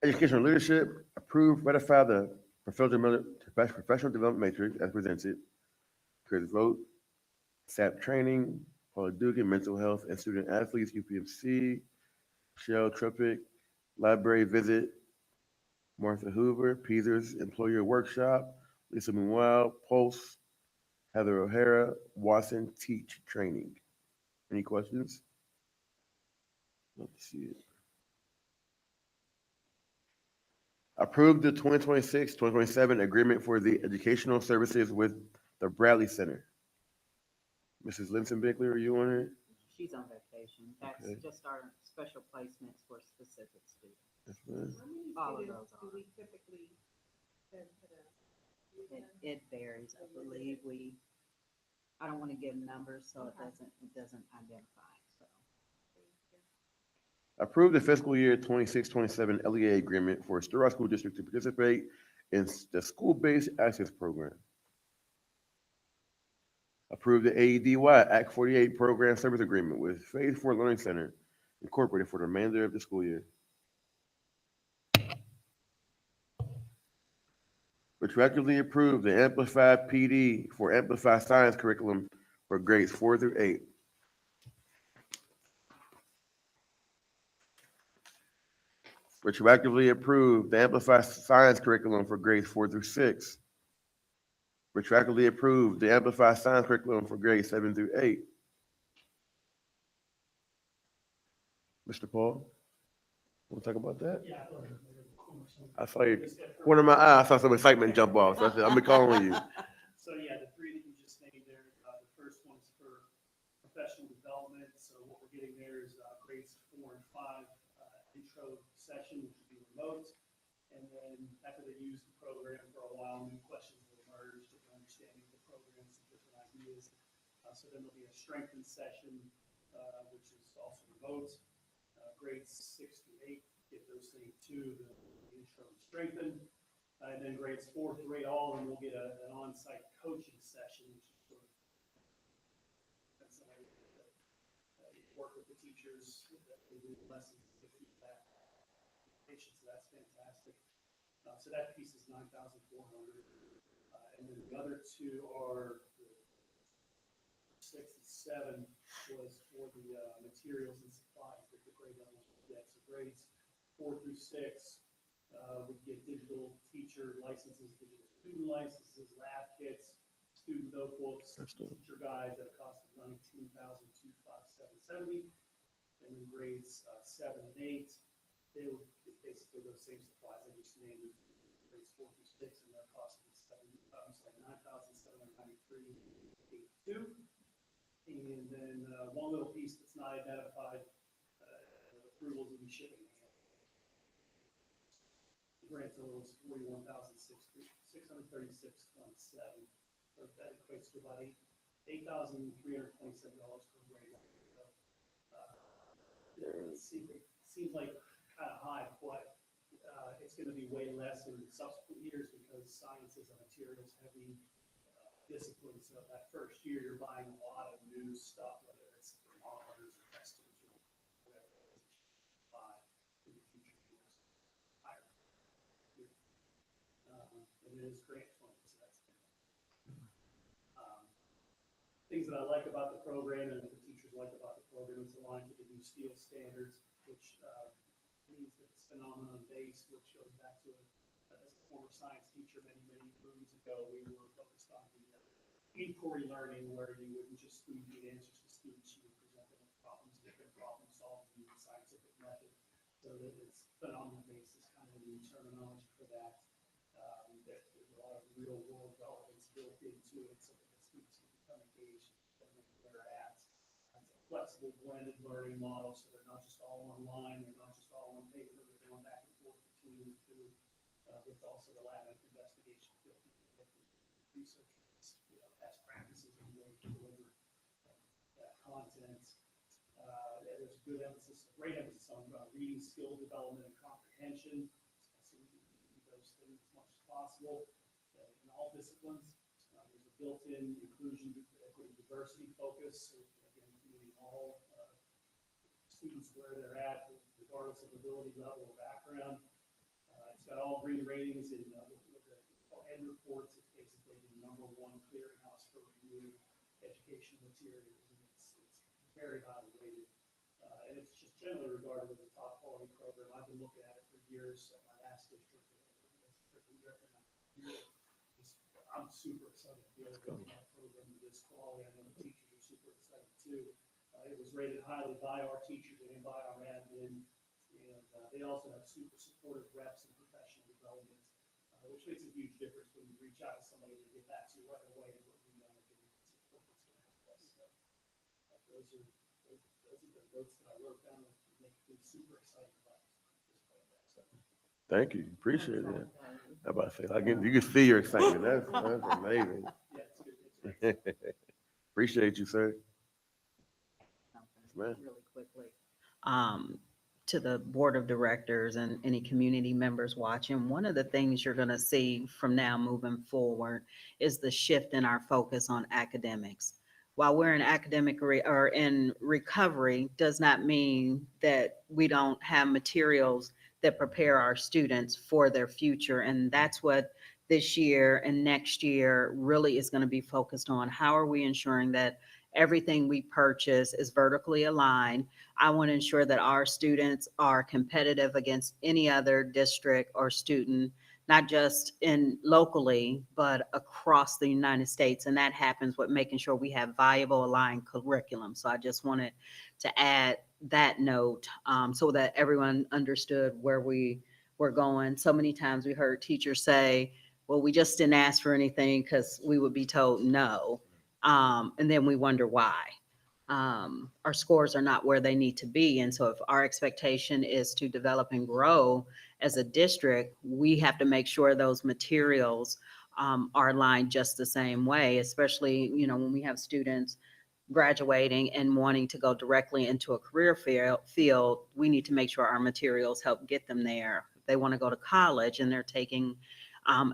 Educational leadership, approved, ratify the professional development matrix as presented. Chris Vogt, SAP training, Paula Dugan, mental health and student athletes, UPMC, Michelle Truppick, library visit, Martha Hoover, Peter's employer workshop, Lisa Meanwhile, Pulse, Heather O'Hara, Watson teach training. Any questions? Love to see it. Approved the 2026-2027 agreement for the educational services with the Bradley Center. Mrs. Linton Bickler, are you on it? She's on vacation. That's Okay. just our special placements for specific students. That's fine. All of those are. It varies. I believe I don't want to give numbers, so it doesn't identify, so. Approved the fiscal year 26-27 LEA agreement for Sto-Rox School District to participate in the school-based access program. Approved the AEDY Act 48 program service agreement with Phase 4 Learning Center Incorporated for the remainder of the school year. Retroactively approved the Amplified PD for Amplified Science curriculum for grades 4 through 8. Retroactively approved the Amplified Science curriculum for grades 4 through 6. Retroactively approved the Amplified Science curriculum for grades 7 through 8. Mr. Paul, want to talk about that? Yeah. I saw you, one of my eyes, I saw some excitement jump off, so I said, I'm gonna call on you. So yeah, the three that you just named there, the first one's for professional development. So what we're getting there is grades 4 and 5 intro session, which will be remote. And then after they use the program for a while, new questions will emerge, different understanding of the program, some different ideas. So then there'll be a strengthened session, which is also remote. Grades 6 to 8 get those things too, the intro and strengthen. And then grades 4 through 8, all of them will get an on-site coaching session, which is sort of that's a way to work with the teachers that they do lessons, give feedback, patients. So that's fantastic. So that piece is 9,400. And then the other two are 6 and 7 was for the materials and supplies that the grade levels would get. So grades 4 through 6 would get digital teacher licenses, digital student licenses, lab kits, student notebooks, teacher guides at a cost of $19,257.70. And then grades 7 and 8, they would get basically those same supplies I just named. Grades 4 through 6, and their cost is $9,793.82. And then one little piece that's not identified, approvals will be shipping. The grant total is $41,636.27. So that equates to about $8,327 per grade. So, it seems like kind of high, but it's going to be way less in subsequent years because science is a materials heavy discipline. So that first year you're buying a lot of new stuff, whether it's thermometers or testers or whatever it is you buy in the future years. Higher. And it is grant funded, so that's things that I like about the program and the teachers like about the program. It's aligned to the new steel standards, which means that it's phenomenon based, which goes back to as a former science teacher many moons ago, we were focused on the inquiry learning, where you wouldn't just feed answers to students, you would present them with problems, different problem solving using the scientific method. So that it's phenomenon based is kind of the new terminology for that. There's a lot of real world relevance built into it, so that the students can become engaged and where they're at. flexible blended learning model, so they're not just all online, they're not just all on paper, they're going back and forth between the two, with also the lab investigation, research, best practices and way to deliver that content. There's a good emphasis, a great emphasis on reading skill development and comprehension. So we do those things as much as possible in all disciplines. There's a built-in inclusion, equity, diversity focus. So again, meeting all students where they're at, regardless of ability level or background. It's got all green ratings in the end reports. It's basically the #1 clearinghouse for review educational materials, and it's very highly rated. And it's just generally regarded as a top quality program. I've been looking at it for years at my last district. I'm super excited to be able to go to that program with this quality. I know the teachers are super excited too. It was rated highly by our teachers and by our admin. And they also have super supportive reps and professional development, which makes a huge difference when you reach out to somebody and get back to you right away. What we know and support that's going to help us. So, those are the notes that I wrote down that make me super excited about this program. So, Thank you. Appreciate it. I'm about to say, you can see your excitement. That's amazing. yeah, it's good. It's great. Appreciate you, sir. Something Man. really quickly. To the board of directors and any community members watching, one of the things you're going to see from now moving forward is the shift in our focus on academics. While we're in or in recovery, does not mean that we don't have materials that prepare our students for their future. And that's what this year and next year really is going to be focused on. How are we ensuring that everything we purchase is vertically aligned? I want to ensure that our students are competitive against any other district or student, not just locally, but across the United States. And that happens with making sure we have viable aligned curriculum. So I just wanted to add that note so that everyone understood where we were going. So many times we heard teachers say, well, we just didn't ask for anything because we would be told no. And then we wonder why. Our scores are not where they need to be. And so if our expectation is to develop and grow as a district, we have to make sure those materials are aligned just the same way, especially, when we have students graduating and wanting to go directly into a career field, we need to make sure our materials help get them there. If they want to go to college and they're taking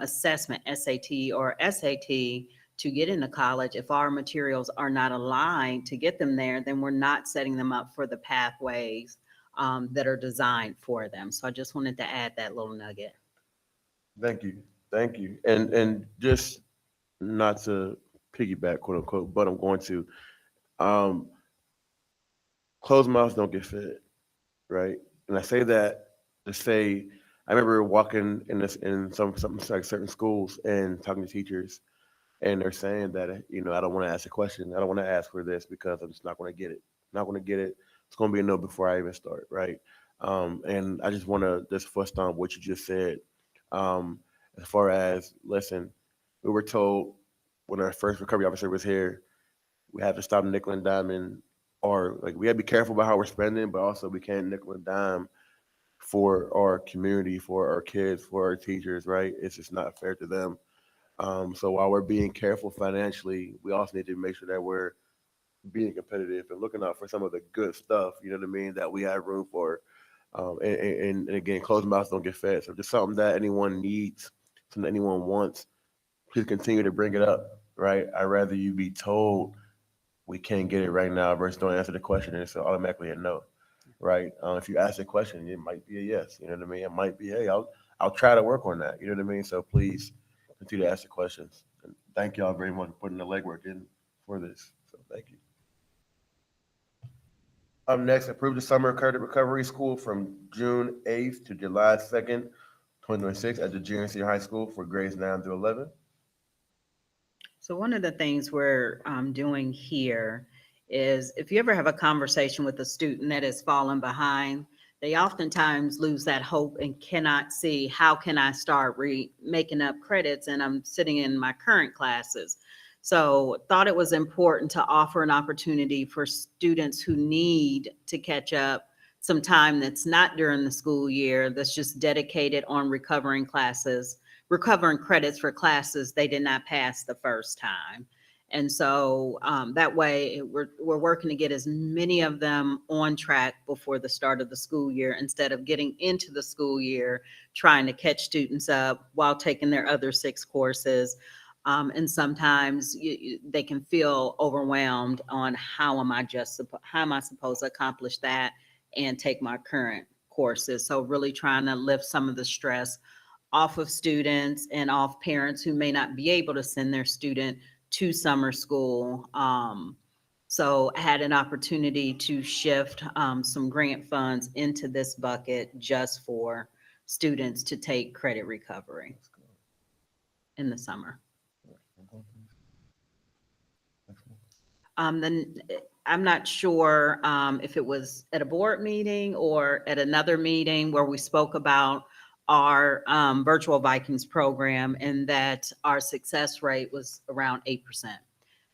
assessment, SAT or SAT, to get into college, if our materials are not aligned to get them there, then we're not setting them up for the pathways that are designed for them. So I just wanted to add that little nugget. Thank you. Thank you. And just not to piggyback, quote unquote, but I'm going to. Closed mouths don't get fed, right? And I say that to say, I remember walking in some like certain schools and talking to teachers, and they're saying that I don't want to ask a question. I don't want to ask for this because I'm just not going to get it. Not going to get it. It's going to be a no before I even start, right? And I just want to just fuss on what you just said. As far as listen, we were told when our first recovery officer was here, we have to stop nickel and diming, or like we have to be careful about how we're spending, but also we can't nickel and dime for our community, for our kids, for our teachers, right? It's just not fair to them. So while we're being careful financially, we also need to make sure that we're being competitive and looking out for some of the good stuff, you know what I mean, that we have room for. And again, closed mouths don't get fed. So if there's something that anyone needs, something anyone wants, please continue to bring it up, right? I'd rather you be told we can't get it right now versus don't answer the question and it's automatically a no, right? If you ask a question, it might be a yes, you know what I mean? It might be, hey, I'll try to work on that, you know what I mean? So please continue to ask the questions. And thank y'all very much for putting the legwork in for this. So thank you. Up next, approve the summer credit recovery school from June 8th to July 2nd, 2026 at the junior senior high school for grades 9 through 11. So one of the things we're doing here is if you ever have a conversation with a student that has fallen behind, they oftentimes lose that hope and cannot see how can I start making up credits, and I'm sitting in my current classes. So thought it was important to offer an opportunity for students who need to catch up some time that's not during the school year, that's just dedicated on recovering credits for classes they did not pass the first time. And so that way we're working to get as many of them on track before the start of the school year, instead of getting into the school year trying to catch students up while taking their other 6 courses. And sometimes they can feel overwhelmed on how am I supposed to accomplish that and take my current courses. So really trying to lift some of the stress off of students and off parents who may not be able to send their student to summer school. So I had an opportunity to shift some grant funds into this bucket just for students to take credit recovery in the summer. Then I'm not sure if it was at a board meeting or at another meeting where we spoke about our virtual Vikings program, and that our success rate was around 8%,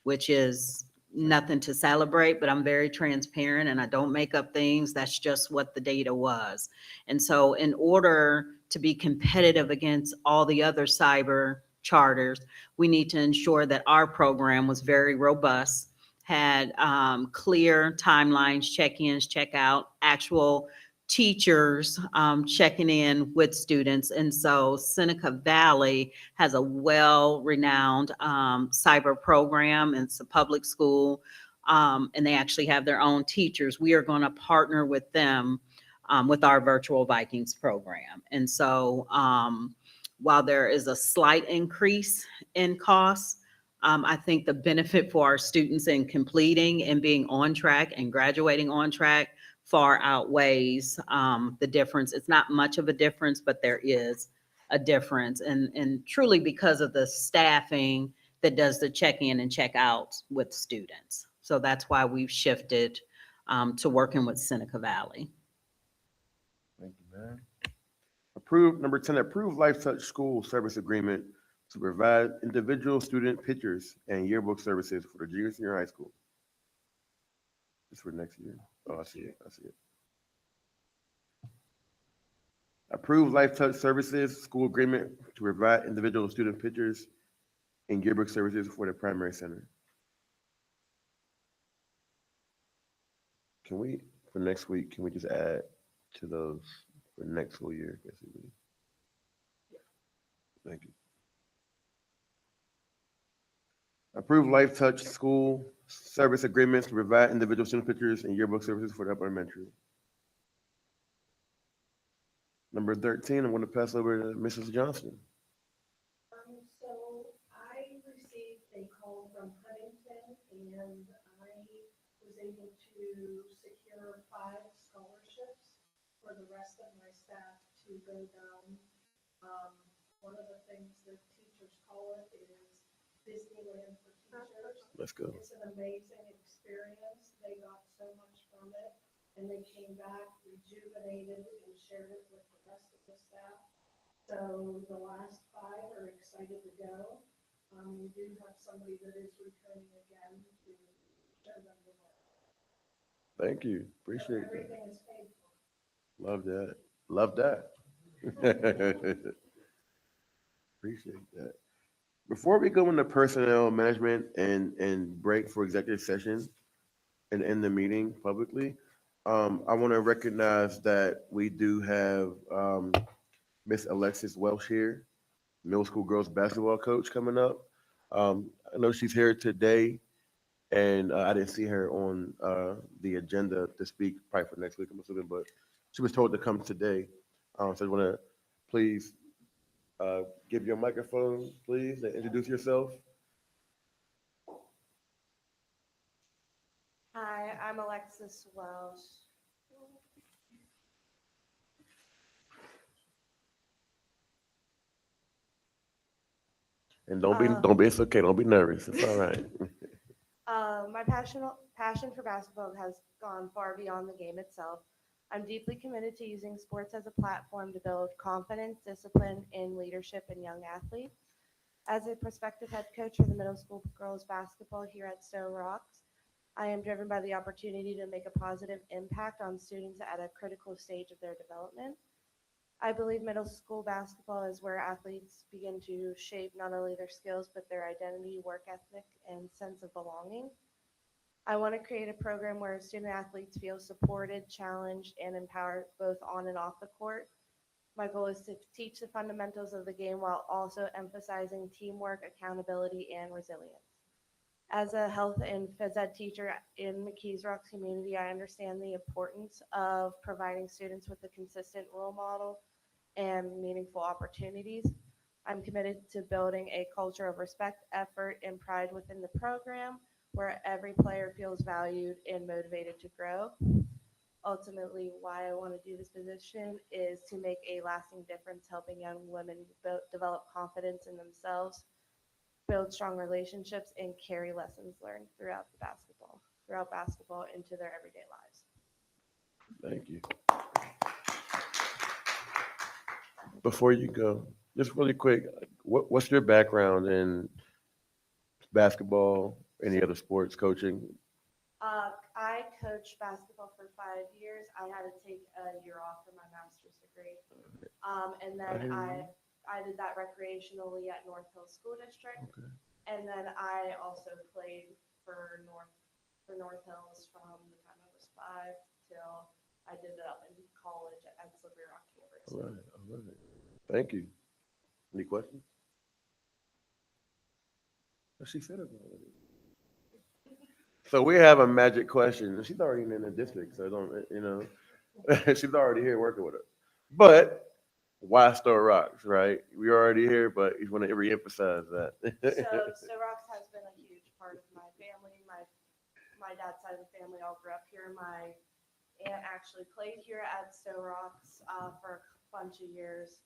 which is nothing to celebrate, but I'm very transparent and I don't make up things. That's just what the data was. And so in order to be competitive against all the other cyber charters, we need to ensure that our program was very robust, had clear timelines, check-ins, check-out, actual teachers checking in with students. And so Seneca Valley has a well-renowned cyber program, and it's a public school, and they actually have their own teachers. We are going to partner with them with our virtual Vikings program. And so while there is a slight increase in costs, I think the benefit for our students in completing and being on track and graduating on track far outweighs the difference. It's not much of a difference, but there is a difference. And truly because of the staffing that does the check-in and check-out with students. So that's why we've shifted to working with Seneca Valley. Thank you, man. Number 10, approve Life Touch School Service Agreement to provide individual student pictures and yearbook services for the junior senior high school. It's for next year. Oh, I see it. Approve Life Touch Services School Agreement to provide individual student pictures and yearbook services for the primary center. Can we, for next week, can we just add to those for next school year, basically? Thank you. Approve Life Touch School Service Agreements to provide individual student pictures and yearbook services for the upper elementary. Number 13, I'm going to pass over to Mrs. Johnson. So I received a call from Huntington, and I was able to secure 5 scholarships for the rest of my staff to go down. One of the things that teachers call it is Disneyland for teachers. Let's go. It's an amazing experience. They got so much from it, and they came back rejuvenated and shared it with the rest of the staff. So the last 5 are excited to go. We do have somebody that is returning again to show them the way. Thank you. Appreciate that. Everything is paid for. Love that. Love that. Appreciate that. Before we go into personnel management and break for executive session and end the meeting publicly, I want to recognize that we do have Miss Alexis Welsh here, middle school girls basketball coach, coming up. I know she's here today, and I didn't see her on the agenda to speak probably for next week, I'm assuming, but she was told to come today. So I want to please give your microphone, please, and introduce yourself. Hi, I'm Alexis Welsh. And don't be, it's okay, don't be nervous, it's all right. My passion for basketball has gone far beyond the game itself. I'm deeply committed to using sports as a platform to build confidence, discipline, and leadership in young athletes. As a prospective head coach for the middle school girls basketball here at Sto-Rox, I am driven by the opportunity to make a positive impact on students at a critical stage of their development. I believe middle school basketball is where athletes begin to shape not only their skills, but their identity, work ethic, and sense of belonging. I want to create a program where student athletes feel supported, challenged, and empowered both on and off the court. My goal is to teach the fundamentals of the game while also emphasizing teamwork, accountability, and resilience. As a health and phys ed teacher in McKees Rocks community, I understand the importance of providing students with a consistent role model and meaningful opportunities. I'm committed to building a culture of respect, effort, and pride within the program where every player feels valued and motivated to grow. Ultimately, why I want to do this position is to make a lasting difference, helping young women develop confidence in themselves, build strong relationships, and carry lessons learned throughout basketball into their everyday lives. Thank you. Before you go, just really quick, what's your background in basketball, any other sports, coaching? I coached basketball for 5 years. I had to take a year off for my master's degree. And then I did that recreationally at North Hills School District. Okay. And then I also played for North Hills from the time I was 5 till I did it up in college at Slippery Rock All University. right, all right. Thank you. Any questions? She said it already. So we have a magic question. She's already in the district, so don't, she's already here working with us. But why Sto-Rox, right? We're already here, but you want to reemphasize that. So Sto-Rox has been a huge part of my family. My dad's side of the family all grew up here. My aunt actually played here at Sto-Rox for a bunch of years.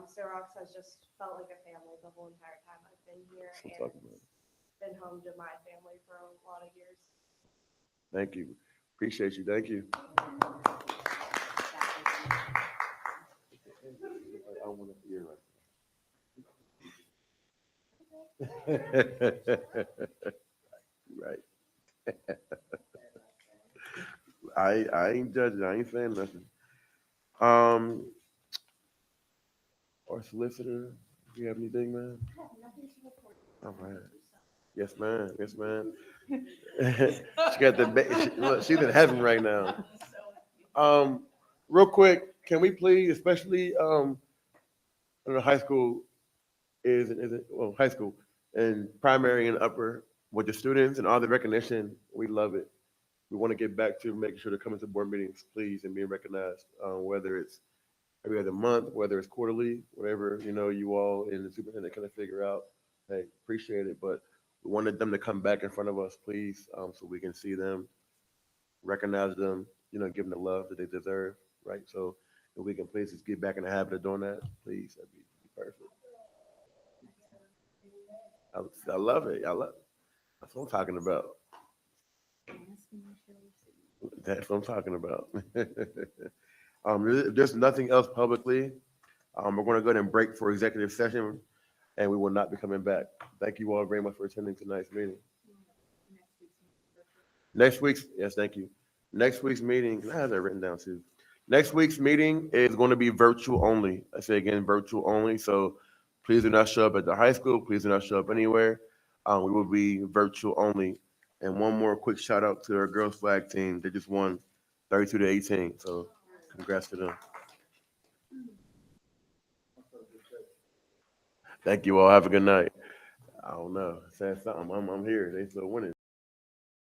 Sto-Rox has just felt like a family the whole entire time I've been here, That's what I'm and talking about. it's been home to my family for a lot of years. Thank you. Appreciate you. Thank you. I want to hear right. I ain't judging. I ain't saying nothing. Um, our solicitor, do you have anything, man? All right. Yes, ma'am. Yes, ma'am. She got look, she's in heaven right now. Um, real quick, can we please, especially in the high school well, high school and primary and upper with the students and all the recognition, we love it. We want to get back to making sure they're coming to board meetings, please, and being recognized, whether it's every other month, whether it's quarterly, whatever, you all in the superintendent kind of figure out. Hey, appreciate it, but we wanted them to come back in front of us, please, so we can see them, recognize them, give them the love that they deserve, right? So if we can please just get back in the habit of doing that, please, that'd be perfect. I love it. I love it. That's what I'm talking about. That's what I'm talking about. If there's nothing else publicly, we're going to go ahead and break for executive session, and we will not be coming back. Thank you all very much for attending tonight's meeting. Next week's, yes, thank you. Next week's meeting, I have that written down too. Next week's meeting is going to be virtual only. I say again, virtual only. So please do not show up at the high school. Please do not show up anywhere. We will be virtual only. And one more quick shout out to our girls flag team. They just won 32-18. So congrats to them. Thank you all. Have a good night. I don't know. Saying something. I'm here. They still winning.